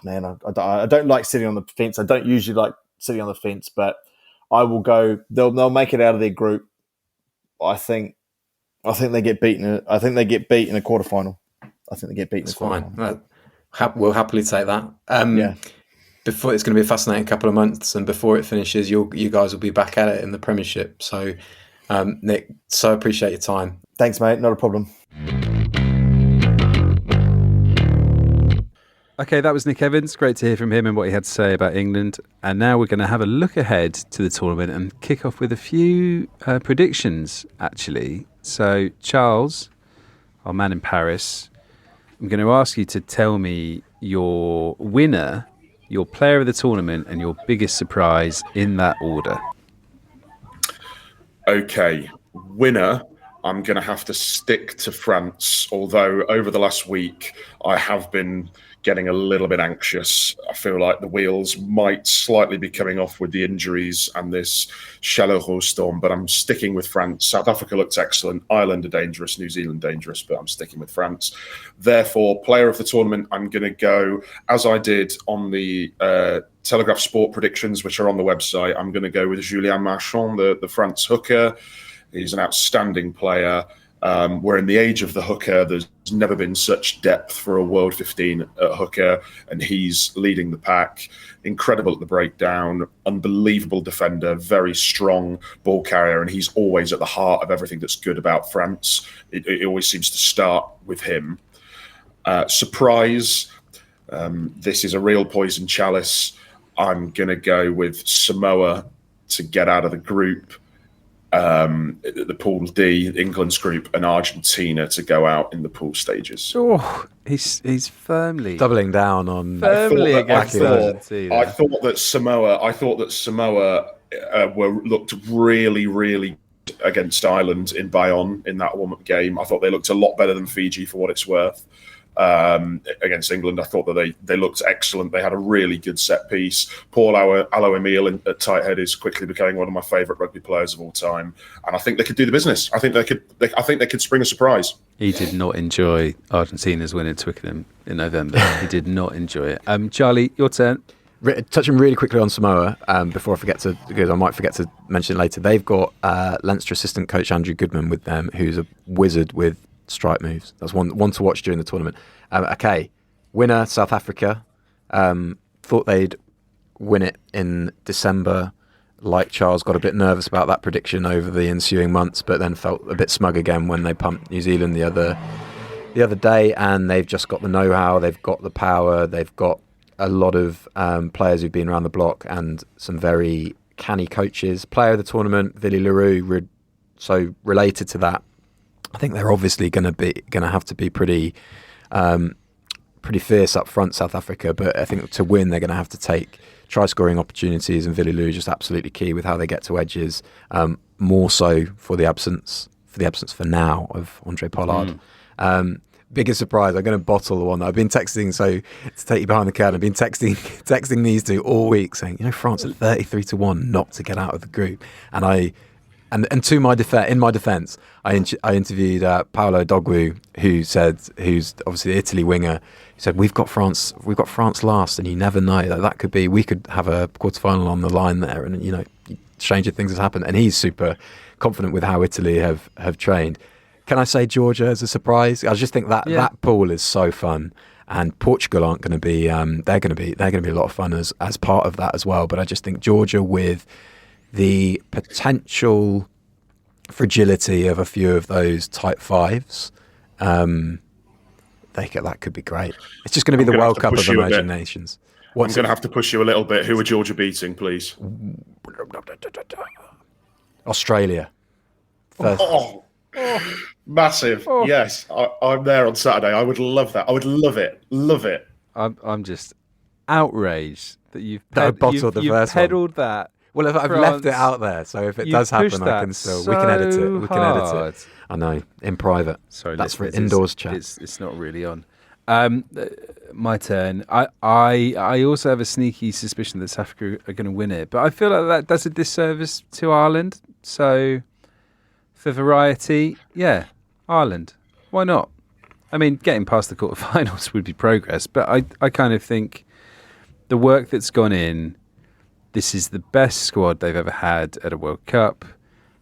man, I don't like sitting on the fence. I don't usually like sitting on the fence, but I will go. They'll make it out of their group. I think they get beaten. I think they get beat in a quarterfinal. I think they get beaten. It's fine. We'll happily take that. Before, it's going to be a fascinating couple of months, and before it finishes, you guys will be back at it in the Premiership. So, Nick, so appreciate your time. Thanks, mate. Not a problem. Okay, that was Nick Evans. Great to hear from him and what he had to say about England. And now we're going to have a look ahead to the tournament and kick off with a few predictions, actually. So, Charles, our man in Paris, I'm going to ask you to tell me your winner, your player of the tournament, and your biggest surprise in that order. Okay, winner, I'm going to have to stick to France, although over the last week I have been getting a little bit anxious. I feel like the wheels might slightly be coming off with the injuries and this Chaleureux storm, but I'm sticking with France. South Africa looks excellent. Ireland are dangerous. New Zealand dangerous, but I'm sticking with France. Therefore, player of the tournament, I'm going to go, as I did on the Telegraph Sport predictions, which are on the website, I'm going to go with Julien Marchand, the France hooker. He's an outstanding player. We're in the age of the hooker. There's never been such depth for a World 15 at hooker, and he's leading the pack. Incredible at the breakdown, unbelievable defender, very strong ball carrier, and he's always at the heart of everything that's good about France. It always seems to start with him. Surprise, this is a real poison chalice. I'm going to go with Samoa to get out of the group. The Pool D, England's group, and Argentina to go out in the pool stages. Oh, he's firmly doubling down on against Argentina. I thought that Samoa looked really, really good against Ireland in Bayonne in that warm-up game. I thought they looked a lot better than Fiji for what it's worth. Against England, I thought that they looked excellent. They had a really good set piece. Paul Alo-Emile at tight head is quickly becoming one of my favourite rugby players of all time, and I think they could do the business. I think they could spring a surprise. He did not enjoy Argentina's win at Twickenham in November. He did not enjoy it. Charlie, your turn. Touching really quickly on Samoa, before I forget to, because I might forget to mention it later, they've got Leinster assistant coach Andrew Goodman with them, who's a wizard with strike moves. That's one to watch during the tournament. Okay, winner South Africa. Thought they'd win it in December. Like Charles, got a bit nervous about that prediction over the ensuing months, but then felt a bit smug again when they pumped New Zealand the other day. And they've just got the know-how, they've got the power, they've got a lot of players who've been around the block and some very canny coaches. Player of the tournament, Willy Leroux, so related to that, I think they're obviously going to have to be pretty fierce up front, South Africa. But I think to win, they're going to have to take try scoring opportunities, and Willy Leroux just absolutely key with how they get to edges. More so for the absence for now of Andre Pollard. Biggest surprise, I'm going to bottle the one that I've been texting. So to take you behind the curtain, I've been texting these two all week, saying, France are 33-1 not to get out of the group, and to my in my defence, I interviewed Paolo Dogwu, who's obviously the Italy winger. He said, we've got France last, and you never know, that could be, we could have a quarterfinal on the line there, and stranger things have happened. And he's super confident with how Italy have trained. Can I say Georgia as a surprise? I just think that pool is so fun, and Portugal aren't going to be. They're going to be a lot of fun as part of that as well. But I just think Georgia, with the potential fragility of a few of those type fives, that could be great. It's just going to be the World Cup of emerging nations. I'm going to have to push you a little bit. Who are Georgia beating, please? Australia. First. Massive. Yes, I'm there on Saturday. I would love that. I would love it. I'm just outraged that you've peddled that. Well, I've left it out there, so if it does happen, I can still. We can edit it. We can edit it. I know, in private. Sorry, that's for indoors chat. It's not really on. My turn. I also have a sneaky suspicion that South Africa are going to win it, but I feel like that does a disservice to Ireland. So, for variety, Ireland. Why not? I mean, getting past the quarterfinals would be progress, but I kind of think the work that's gone in. This is the best squad they've ever had at a World Cup.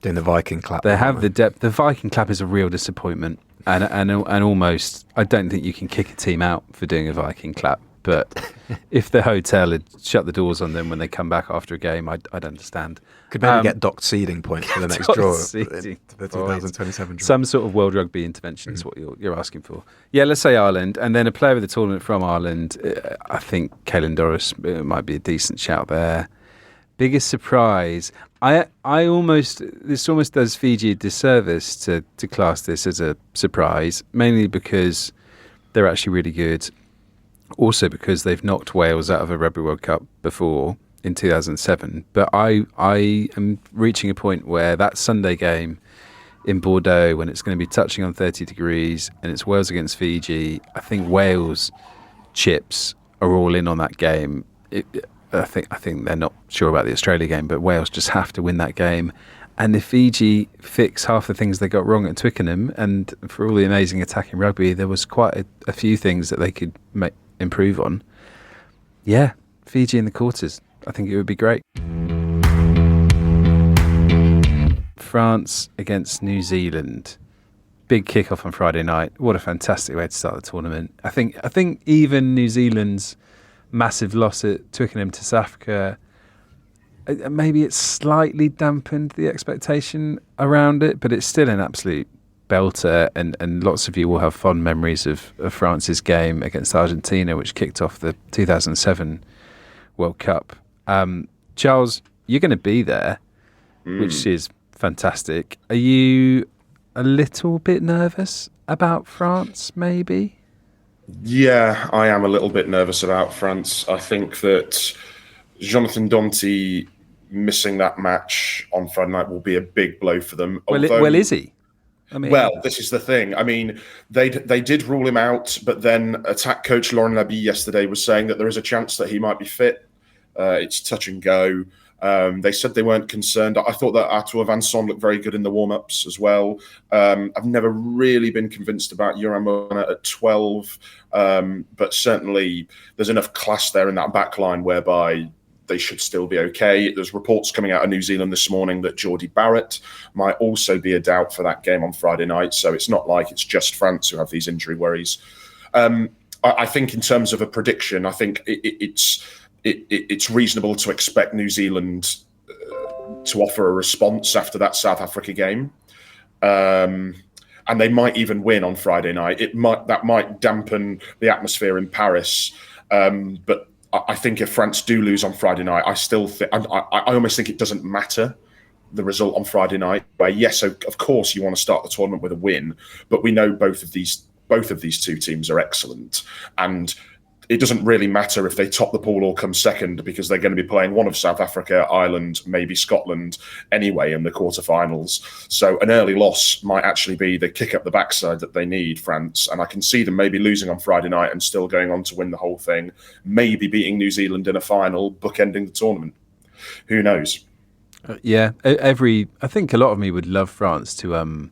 Doing the Viking clap. They have the depth. The Viking clap is a real disappointment. And almost, I don't think you can kick a team out for doing a Viking clap. But if the hotel had shut the doors on them when they come back after a game, I'd understand. Could maybe get docked seeding points for the next draw. The 2027 draw. Some sort of World Rugby intervention is what you're asking for. Yeah, let's say Ireland. And then a player of the tournament from Ireland, I think Caelan Doris might be a decent shout there. Biggest surprise, this almost does Fiji a disservice to class this as a surprise, mainly because they're actually really good. Also because they've knocked Wales out of a Rugby World Cup before in 2007. But I am reaching a point where that Sunday game in Bordeaux, when it's going to be touching on 30 degrees and it's Wales against Fiji, I think Wales chips are all in on that game. I think they're not sure about the Australia game, but Wales just have to win that game. And if Fiji fix half the things they got wrong at Twickenham, and for all the amazing attacking rugby, there was quite a few things that they could improve on. Yeah, Fiji in the quarters. I think it would be great. France against New Zealand. Big kickoff on Friday night. What a fantastic way to start the tournament. I think even New Zealand's massive loss at Twickenham to South Africa, maybe it's slightly dampened the expectation around it, but it's still an absolute belter, and lots of you will have fond memories of France's game against Argentina, which kicked off the 2007 World Cup. Charles, you're going to be there, which is fantastic. Are you a little bit nervous about France, maybe? Yeah, I am a little bit nervous about France. I think that Jonathan Danty missing that match on Friday night will be a big blow for them. Well, is he? This is the thing. I mean, they did rule him out, but then attack coach Laurent Labie yesterday was saying that there is a chance that he might be fit. It's touch and go. They said they weren't concerned. I thought that Arthur Vincent looked very good in the warm-ups as well. I've never really been convinced about Yoram Moana at 12, but certainly there's enough class there in that back line whereby they should still be okay. There's reports coming out of New Zealand this morning that Geordie Barrett might also be a doubt for that game on Friday night, so it's not like it's just France who have these injury worries. I think in terms of a prediction, I think it's reasonable to expect New Zealand to offer a response after that South Africa game. And they might even win on Friday night. That might dampen the atmosphere in Paris. But I think if France do lose on Friday night, I still think I almost think it doesn't matter the result on Friday night. Where yes, of course you want to start the tournament with a win, but we know both of these two teams are excellent, and it doesn't really matter if they top the pool or come second, because they're going to be playing one of South Africa, Ireland, maybe Scotland anyway in the quarterfinals. So an early loss might actually be the kick up the backside that they need, France. And I can see them maybe losing on Friday night and still going on to win the whole thing, maybe beating New Zealand in a final, bookending the tournament. Who knows? I think a lot of me would love France to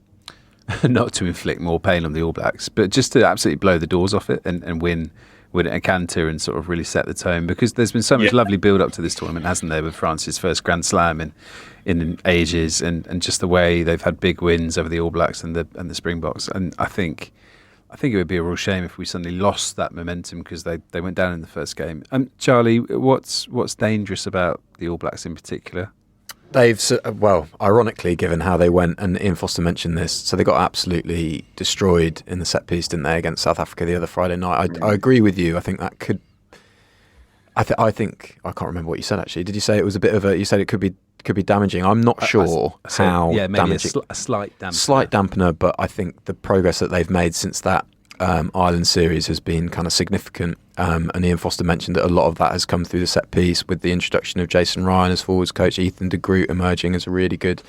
not to inflict more pain on the All Blacks, but just to absolutely blow the doors off it and win it a canter and sort of really set the tone, because there's been so much lovely build up to this tournament, hasn't there, with France's first Grand Slam in ages, and just the way they've had big wins over the All Blacks and the Springboks. And I think it would be a real shame if we suddenly lost that momentum because they went down in the first game. Charlie, what's dangerous about the All Blacks in particular? They've, well, ironically, given how they went, and Ian Foster mentioned this, so they got absolutely destroyed in the set piece, didn't they, against South Africa the other Friday night. I agree with you. I think that could. I think I can't remember what you said actually. Did you say it was a bit of a? You said it could be damaging. I'm not sure how. Yeah, maybe damaging. a slight dampener. Slight dampener, but I think the progress that they've made since that Ireland series has been kind of significant. And Ian Foster mentioned that a lot of that has come through the set piece with the introduction of Jason Ryan as forwards coach, Ethan de Groot emerging as a really good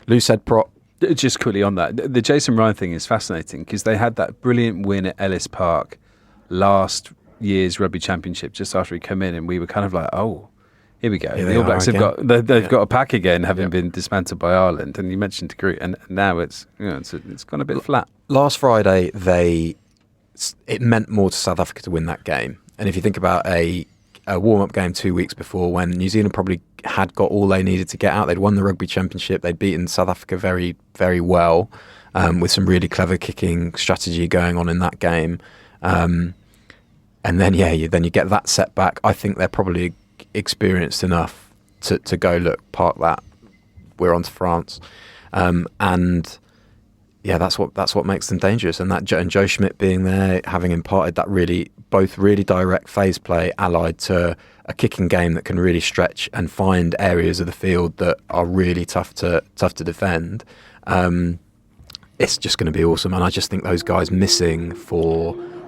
loose head prop. Just quickly on that, the Jason Ryan thing is fascinating because they had that brilliant win at Ellis Park last year's Rugby Championship just after he came in, and we were kind of like, oh, here we go. Here the All Blacks have again. they've got a pack again, having been dismantled by Ireland. And you mentioned de Groot, and now it's gone a bit flat. Last Friday, it meant more to South Africa to win that game. And if you think about a warm-up game 2 weeks before, when New Zealand probably had got all they needed to get out, they'd won the Rugby Championship, they'd beaten South Africa very, very well, with some really clever kicking strategy going on in that game. And then, you get that setback. I think they're probably experienced enough to go, look, park that, we're on to France. That's what makes them dangerous, and Joe Schmidt being there, having imparted that really direct phase play, allied to a kicking game that can really stretch and find areas of the field that are really tough to defend. It's just going to be awesome, and I just think those guys missing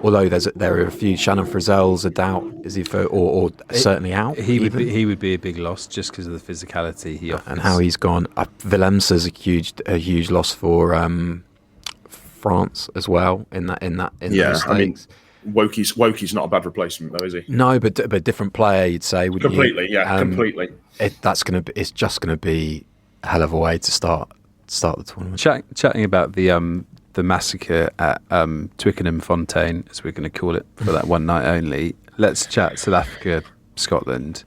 although there are a few. Shannon Frizzell's a doubt, is he or certainly out? He would be a big loss just because of the physicality he offers and how he's gone. Willemse's a huge loss for France as well in those stakes. I mean, Wokey's not a bad replacement though, is he? No, but a different player, you'd say. Completely. It's just gonna be a hell of a way to start the tournament. Chatting about the massacre at Twickenham Fontaine, as we're going to call it for that one night only. Let's chat South Africa, Scotland.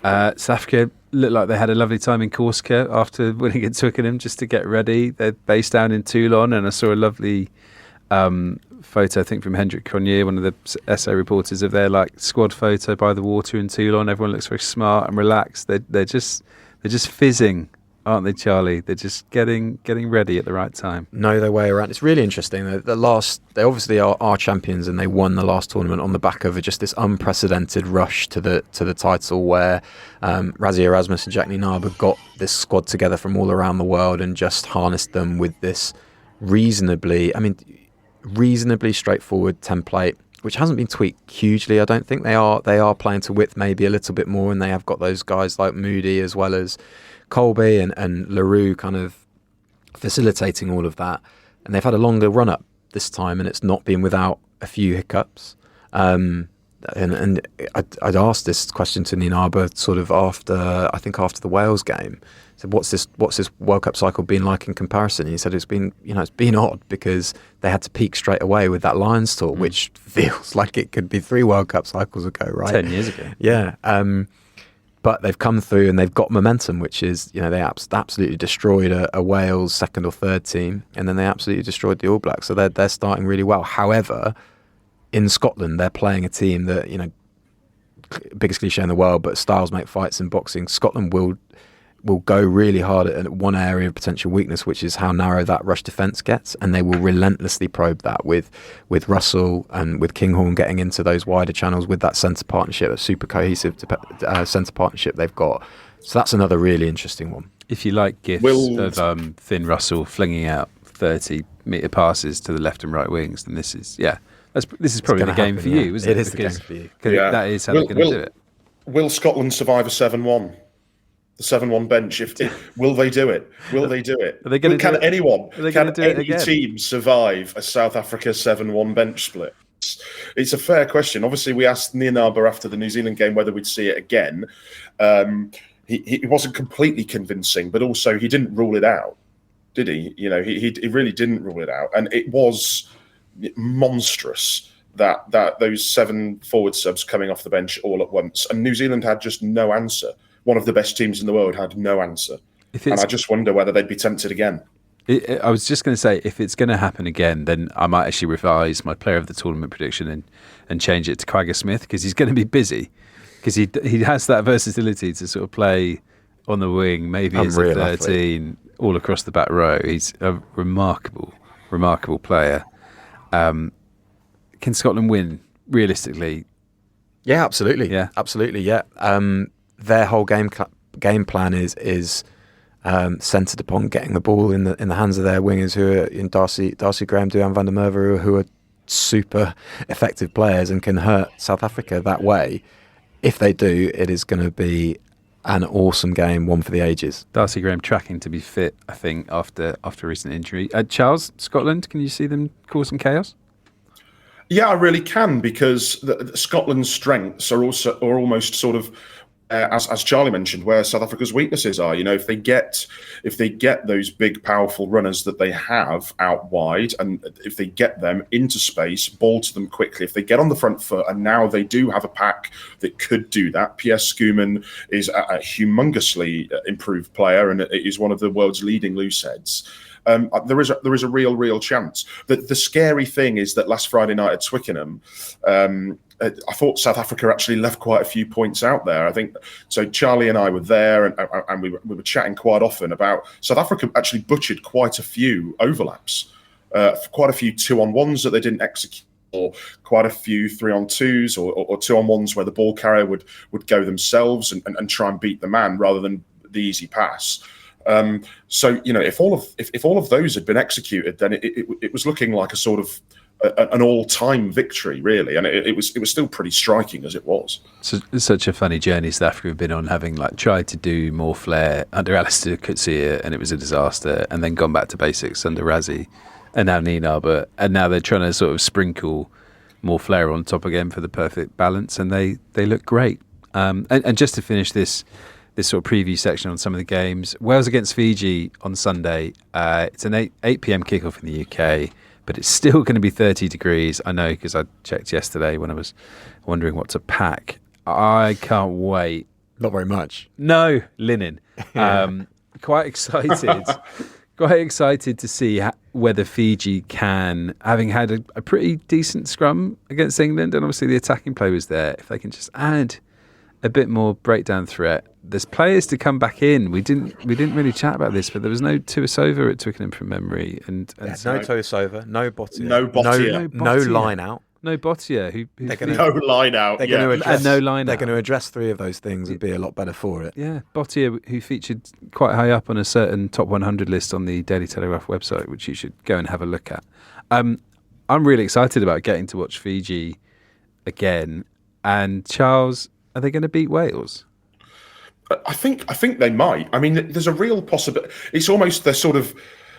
South Africa looked like they had a lovely time in Corsica after winning at Twickenham just to get ready. They're based down in Toulon, and I saw a lovely photo, I think, from Hendrik Cronje, one of the SA reporters, of their squad photo by the water in Toulon. Everyone looks very smart and relaxed. They're just fizzing, aren't they, Charlie? They're just getting ready at the right time. Know their way around. It's really interesting. They obviously are champions, and they won the last tournament on the back of just this unprecedented rush to the title, where Rassie Erasmus and Jack Ninaba got this squad together from all around the world and just harnessed them with this reasonably straightforward template, which hasn't been tweaked hugely. I don't think they are playing to width maybe a little bit more, and they have got those guys like Moody as well as Colby and LaRue kind of facilitating all of that. And they've had a longer run up this time, and it's not been without a few hiccups. And I'd asked this question to Ninaba sort of after the Wales game. I said, what's this World Cup cycle been like in comparison? And he said it's been odd because they had to peak straight away with that Lions tour, which feels like it could be 3 World Cup cycles ago, right? 10 years ago. Yeah. But they've come through and they've got momentum, which is, they absolutely destroyed a Wales second or third team, and then they absolutely destroyed the All Blacks. So they're starting really well. However, in Scotland, they're playing a team that, biggest cliche in the world, but styles make fights in boxing. Scotland will go really hard at one area of potential weakness, which is how narrow that rush defence gets, and they will relentlessly probe that with Russell and with Kinghorn getting into those wider channels with that centre partnership, a super cohesive centre partnership they've got. So that's another really interesting one. If you like gifs of Finn Russell flinging out 30-metre passes to the left and right wings, then this is probably the game for you, isn't it? It is the game for you. Yeah. That is how they're going to do it. Will Scotland survive a 7-1? The 7-1 bench. Will they do it? Will they do it? Are they going to Can do it? anyone? Are they Can going to do it any again? team survive a South Africa 7-1 bench split? It's a fair question. Obviously, we asked Nienaber after the New Zealand game whether we'd see it again. He wasn't completely convincing, but also he didn't rule it out, did he? He really didn't rule it out, and it was monstrous that those 7 forward subs coming off the bench all at once, and New Zealand had just no answer. One of the best teams in the world had no answer, and I just wonder whether they'd be tempted again. I was just going to say, if it's going to happen again, then I might actually revise my player of the tournament prediction and change it to Kwagga Smith, because he's going to be busy, because he has that versatility to sort of play on the wing, maybe as a 13, athlete, all across the back row. He's a remarkable player. Can Scotland win realistically? Yeah, absolutely. Yeah, absolutely. Yeah. Their whole game plan is centred upon getting the ball in the hands of their wingers, who are in Darcy Graham, Duhan van der Merwe, who are super effective players and can hurt South Africa that way. If they do, it is going to be an awesome game, one for the ages. Darcy Graham tracking to be fit, I think, after a recent injury. Charles, Scotland, can you see them causing chaos? Yeah, I really can, because Scotland's strengths are almost sort of, as Charlie mentioned, where South Africa's weaknesses are. If they get those big, powerful runners that they have out wide, and if they get them into space, ball to them quickly, if they get on the front foot, and now they do have a pack that could do that. Pierre Schoeman is a humongously improved player, and is one of the world's leading loose heads. There is a real chance. The scary thing is that last Friday night at Twickenham, I thought South Africa actually left quite a few points out there. I think so. Charlie and I were there, and we were chatting quite often about South Africa actually butchered quite a few overlaps, quite a few 2-on-1s that they didn't execute, or quite a few 3-on-2s or 2-on-1s where the ball carrier would go themselves and try and beat the man rather than the easy pass. So if all of those had been executed, then it was looking like a sort of an all-time victory, really, and it was still pretty striking as it was. So, such a funny journey South Africa have been on, having tried to do more flair under Alistair Coetzee, and it was a disaster, and then gone back to basics under Rassie, and now Nienaber, and now they're trying to sort of sprinkle more flair on top again for the perfect balance, and they look great. And just to finish this sort of preview section on some of the games, Wales against Fiji on Sunday. It's an 8 p.m. kickoff in the UK, but it's still going to be 30 degrees. I know, because I checked yesterday when I was wondering what to pack. I can't wait. Not very much. No, linen. Quite excited. Quite excited to see whether Fiji can, having had a pretty decent scrum against England, and obviously the attacking play was there, if they can just add a bit more breakdown threat. There's players to come back in. We didn't really chat about this, but there was no Tuisova at Twickenham from memory, and no Tuisova, no Bottier, no line out, no Bottier. No line out. They're going to address no line. They're going to address 3 of those things and be a lot better for it. Yeah, Bottier, who featured quite high up on a certain top 100 list on the Daily Telegraph website, which you should go and have a look at. I'm really excited about getting to watch Fiji again. And Charles, are they going to beat Wales? I think they might. I mean, there's a real possibility. It's almost they're sort of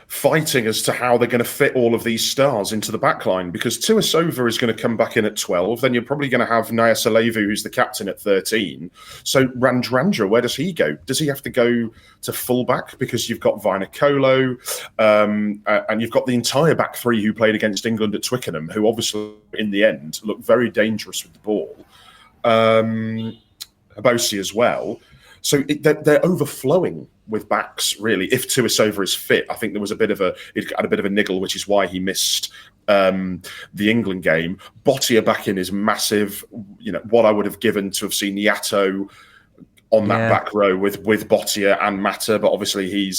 fighting as to how they're going to fit all of these stars into the backline, because Tuisova is going to come back in at 12. Then you're probably going to have Naya Salevu, who's the captain, at 13. So Randrandra, where does he go? Does he have to go to fullback because you've got Vunipola, and you've got the entire back 3 who played against England at Twickenham, who obviously in the end looked very dangerous with the ball. Abosi as well. So they're overflowing with backs, really. If Tuisova is fit, I think there was he had a bit of a niggle, which is why he missed the England game. Bottia back in is massive. What I would have given to have seen Yato on that back row with Bottia and Mata, but obviously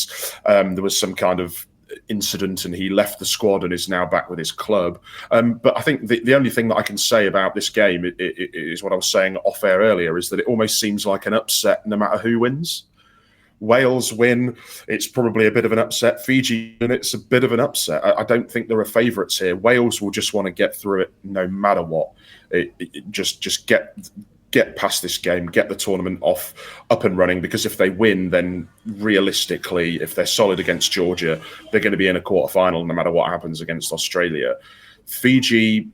there was some kind of incident and he left the squad and is now back with his club. But I think the only thing that I can say about this game is what I was saying off air earlier, is that it almost seems like an upset no matter who wins. Wales win, it's probably a bit of an upset. Fiji win, it's a bit of an upset. I don't think there are favourites here. Wales will just want to get through it no matter what. Just get past this game, get the tournament up and running, because if they win, then realistically, if they're solid against Georgia, they're going to be in a quarterfinal no matter what happens against Australia. Fiji,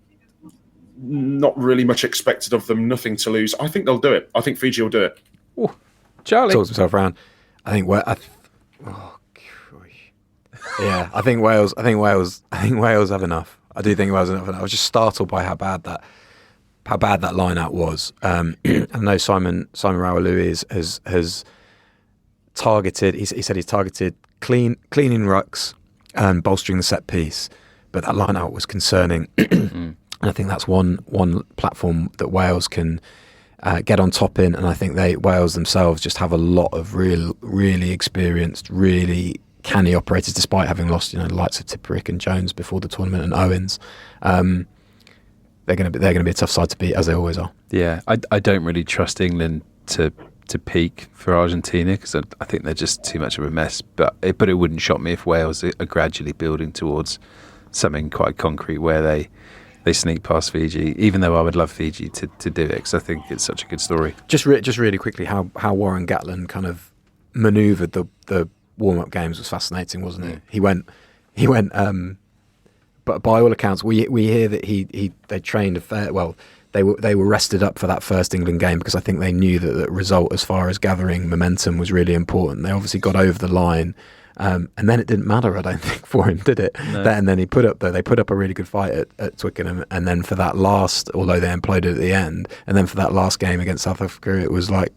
not really much expected of them, nothing to lose. I think they'll do it. I think Fiji will do it. Ooh, Charlie talks himself around. I think I think Wales have enough. I do think Wales have enough. I was just startled by how bad that line-out was. I know Simon Raoulou has targeted. He said he's targeted cleaning rucks and bolstering the set piece, but that line-out was concerning. And I think that's one platform that Wales can get on top in. And I think Wales themselves just have a lot of really experienced, really canny operators, despite having lost the likes of Tipperick and Jones before the tournament and Owens. They're going to be a tough side to beat, as they always are. Yeah, I don't really trust England to peak for Argentina, because I think they're just too much of a mess. But it wouldn't shock me if Wales are gradually building towards something quite concrete where they sneak past Fiji. Even though I would love Fiji to do it, because I think it's such a good story. Just really quickly, how Warren Gatland kind of manoeuvred the warm-up games was fascinating, wasn't it? He went. But by all accounts, we hear that they trained they were rested up for that first England game, because I think they knew that the result, as far as gathering momentum, was really important. They obviously got over the line, and then it didn't matter, I don't think, for him, did it? No. And then they put up a really good fight at Twickenham, and then for that last, although they imploded at the end, and then for that last game against South Africa, it was like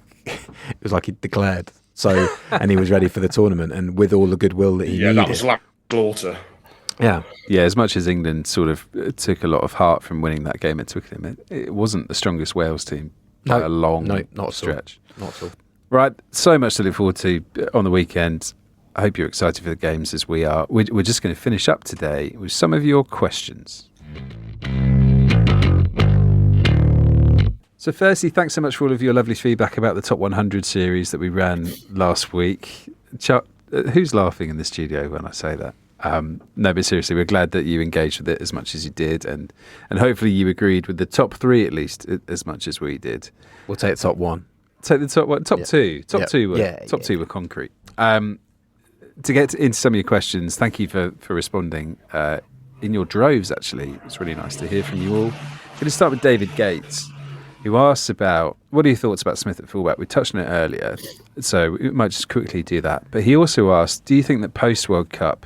he declared. So, and he was ready for the tournament, and with all the goodwill that he needed. Yeah, that was like slaughter. Yeah. As much as England sort of took a lot of heart from winning that game at Twickenham, it wasn't the strongest Wales team by a long stretch. Not at all. Right, so much to look forward to on the weekend. I hope you're excited for the games as we are. We're just going to finish up today with some of your questions. So firstly, thanks so much for all of your lovely feedback about the Top 100 series that we ran last week. Who's laughing in the studio when I say that? No, but seriously, we're glad that you engaged with it as much as you did, and hopefully you agreed with the top 3 at least as much as we did. We'll take the top 1. Take the top 1, top 2. Top 2 were concrete. To get into some of your questions, thank you for responding in your droves. Actually, it's really nice to hear from you all. I'm going to start with David Gates, who asks about what are your thoughts about Smith at fullback. We touched on it earlier, so we might just quickly do that. But he also asked, do you think that post World Cup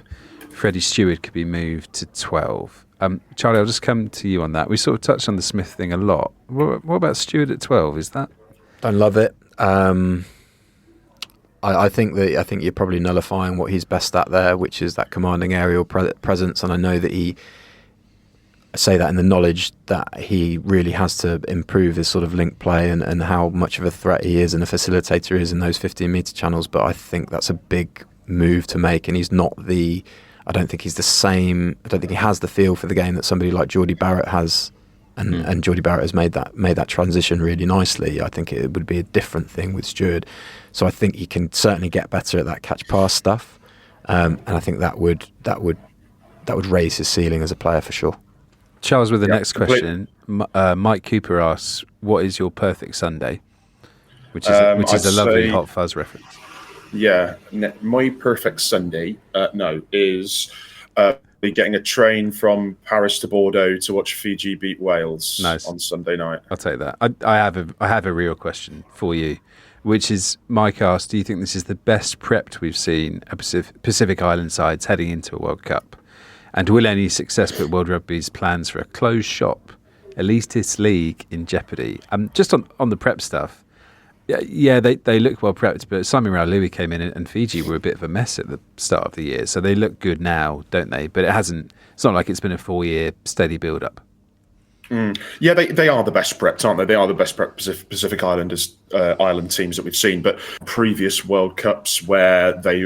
Freddie Stewart could be moved to 12? Charlie, I'll just come to you on that. We sort of touched on the Smith thing a lot. What about Stewart at 12? Is that? Don't love it. I think you're probably nullifying what he's best at there, which is that commanding aerial presence. And I know that I say that in the knowledge that he really has to improve his sort of link play and how much of a threat he is and a facilitator is in those 15-metre channels. But I think that's a big move to make, and I don't think he's the same. I don't think he has the feel for the game that somebody like Geordie Barrett has, and Geordie Barrett has made that transition really nicely. I think it would be a different thing with Stewart. So I think he can certainly get better at that catch pass stuff, and I think that would raise his ceiling as a player for sure. Charles, with the next question, Mike Cooper asks, "What is your perfect Sunday?" Which is a lovely Hot Fuzz reference. Yeah, my perfect Sunday is getting a train from Paris to Bordeaux to watch Fiji beat Wales on Sunday night. I'll take that. I have a real question for you, which is, Mike asked, do you think this is the best prepped we've seen a Pacific Island sides heading into a World Cup? And will any success put World Rugby's plans for a closed shop, elitist league, in jeopardy? Just on the prep stuff, Yeah, they look well prepped, but Simon Raului came in and Fiji were a bit of a mess at the start of the year, so they look good now, don't they? But it's not like it's been a 4-year steady build-up. Yeah, they are the best prepped, aren't they? They are the best prepped Pacific Islanders island teams that we've seen. But previous World Cups where they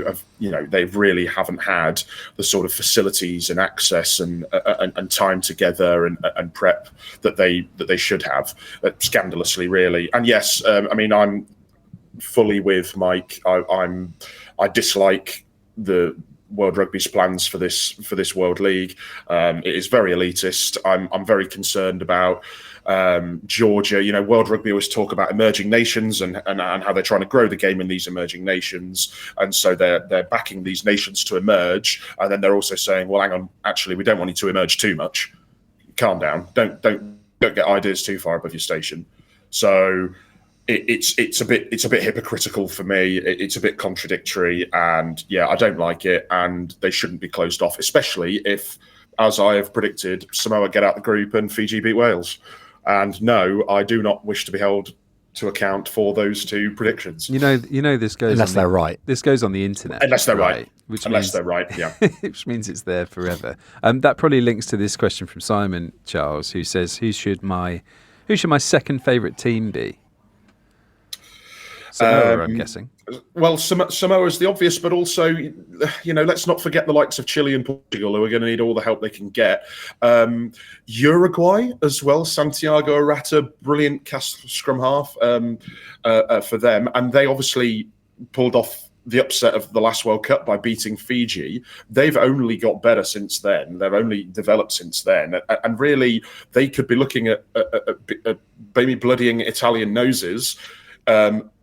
really haven't had the sort of facilities and access and time together and prep that they should have, scandalously, really. And yes, I'm fully with Mike. I dislike the World Rugby's plans for this World League. It is very elitist. I'm very concerned about Georgia. World Rugby always talk about emerging nations and how they're trying to grow the game in these emerging nations, and so they're backing these nations to emerge, and then they're also saying, well, hang on, actually, we don't want you to emerge too much. Calm down. Don't get ideas too far above your station. So it's a bit hypocritical for me. It's a bit contradictory, and yeah, I don't like it. And they shouldn't be closed off, especially if, as I have predicted, Samoa get out the group and Fiji beat Wales. And no, I do not wish to be held to account for those two predictions. This goes unless they're right. This goes on the internet. Unless they're right. They're right, yeah. Which means it's there forever. That probably links to this question from Simon Charles, who says, "Who should my second favourite team be?" Samoa, I'm guessing. Well, Samoa's the obvious, but also, let's not forget the likes of Chile and Portugal, who are going to need all the help they can get. Uruguay as well, Santiago Arata, brilliant cast scrum half for them. And they obviously pulled off the upset of the last World Cup by beating Fiji. They've only got better since then. They've only developed since then. And really, they could be looking at maybe bloodying Italian noses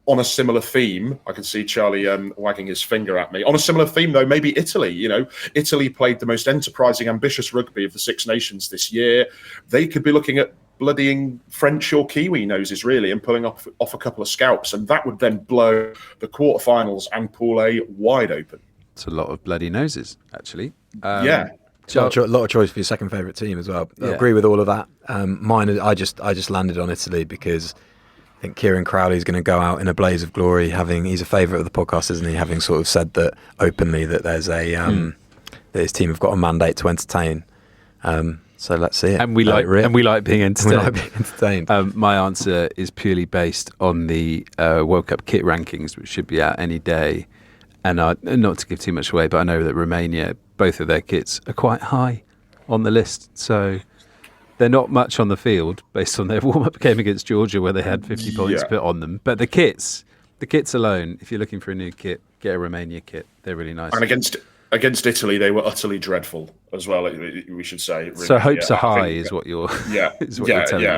on a similar theme. I can see Charlie wagging his finger at me. On a similar theme, though, maybe Italy. Italy played the most enterprising, ambitious rugby of the Six Nations this year. They could be looking at bloodying French or Kiwi noses, really, and pulling off a couple of scalps. And that would then blow the quarterfinals and Pool A wide open. It's a lot of bloody noses, actually. Yeah. A lot of choice for your second favourite team as well. I agree with all of that. Mine, I just landed on Italy because I think Kieran Crowley's going to go out in a blaze of glory. He's a favourite of the podcast, isn't he? Having sort of said that openly, that there's that his team have got a mandate to entertain. So let's see it. And we like being entertained. My answer is purely based on the World Cup kit rankings, which should be out any day. And not to give too much away, but I know that Romania, both of their kits are quite high on the list. So they're not much on the field based on their warm-up game against Georgia, where they had 50 points put on them. But the kits alone, if you're looking for a new kit, get a Romania kit. They're really nice. And against Italy, they were utterly dreadful as well. We should say. Really. So hopes are high, is what you're. Yeah, you're telling me.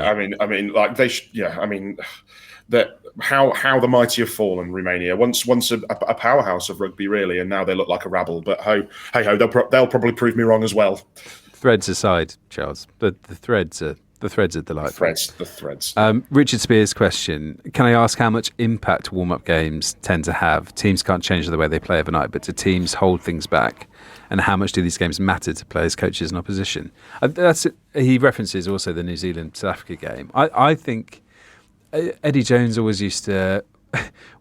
How the mighty have fallen, Romania. Once a powerhouse of rugby, really, and now they look like a rabble. But hey ho, they'll probably prove me wrong as well. Threads aside, Charles, but the threads are delightful. The threads. Richard Spears' question: can I ask how much impact warm-up games tend to have? Teams can't change the way they play overnight, but do teams hold things back? And how much do these games matter to players, coaches, and opposition? He references also the New Zealand South Africa game. I think Eddie Jones always used to.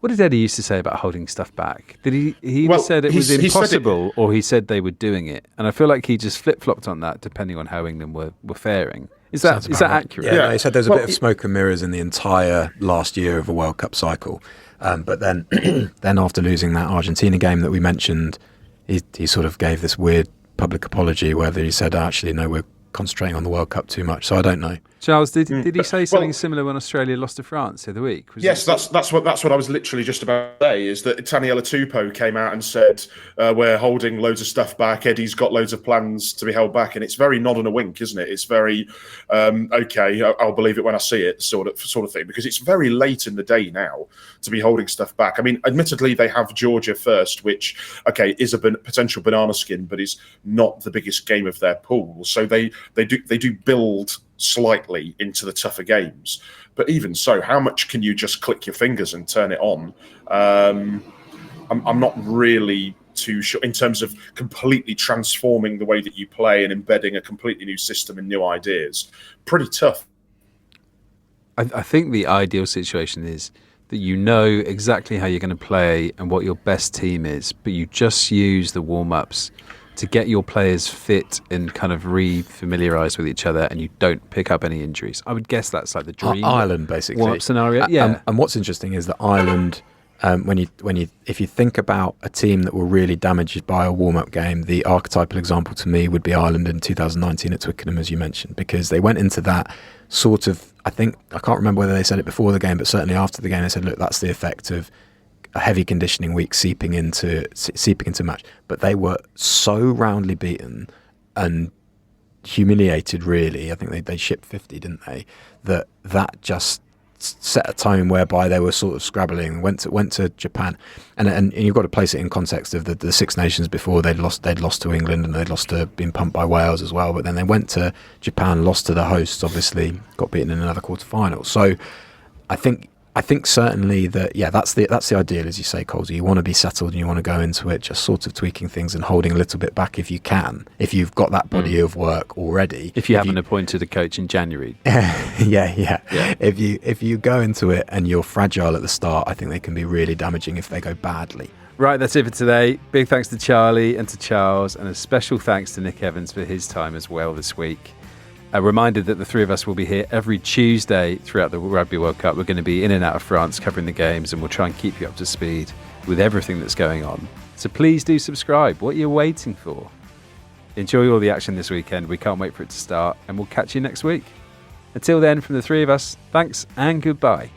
What did Eddie used to say about holding stuff back? Did he said it was impossible, or he said they were doing it? And I feel like he just flip-flopped on that depending on how England were faring. Is that accurate? Yeah, he said there's a bit of smoke and mirrors in the entire last year of a World Cup cycle. But then after losing that Argentina game that we mentioned, he sort of gave this weird public apology where he said, actually, no, we're concentrating on the World Cup too much. So I don't know. Charles, did he say something similar when Australia lost to France the other week? Yes, that's what I was literally just about to say, is that Taniela Tupou came out and said, we're holding loads of stuff back. Eddie's got loads of plans to be held back. And it's very nod and a wink, isn't it? It's very, okay, I'll believe it when I see it sort of thing, because it's very late in the day now to be holding stuff back. I mean, admittedly, they have Georgia first, which, okay, is a potential banana skin, but is not the biggest game of their pool. So they do build slightly into the tougher games, but even so, how much can you just click your fingers and turn it on? I'm not really too sure in terms of completely transforming the way that you play and embedding a completely new system and new ideas. Pretty tough. I think the ideal situation is that you know exactly how you're going to play and what your best team is, but you just use the warm-ups to get your players fit and kind of re-familiarise with each other, and you don't pick up any injuries. I would guess that's like the dream Ireland, basically. warm-up scenario. Yeah. And what's interesting is that Ireland, if you think about a team that were really damaged by a warm-up game, the archetypal example to me would be Ireland in 2019 at Twickenham, as you mentioned, because they went into that sort of, I can't remember whether they said it before the game, but certainly after the game they said, look, that's the effect of a heavy conditioning week seeping into match. But they were so roundly beaten and humiliated, really. I think they shipped 50, didn't they? That just set a tone whereby they were sort of scrabbling, went to Japan, and you've got to place it in context of the Six Nations before they'd lost to England, and they'd lost to being pumped by Wales as well. But then they went to Japan, lost to the hosts, obviously got beaten in another quarter-final. So I think certainly that, that's the ideal, as you say, Colsey. You want to be settled and you want to go into it just sort of tweaking things and holding a little bit back if you can, if you've got that body of work already. If you haven't appointed a coach in January. Yeah. If you go into it and you're fragile at the start, I think they can be really damaging if they go badly. Right, that's it for today. Big thanks to Charlie and to Charles, and a special thanks to Nick Evans for his time as well this week. A reminder that the three of us will be here every Tuesday throughout the Rugby World Cup. We're going to be in and out of France covering the games, and we'll try and keep you up to speed with everything that's going on. So please do subscribe. What are you waiting for? Enjoy all the action this weekend. We can't wait for it to start, and we'll catch you next week. Until then, from the three of us, thanks and goodbye.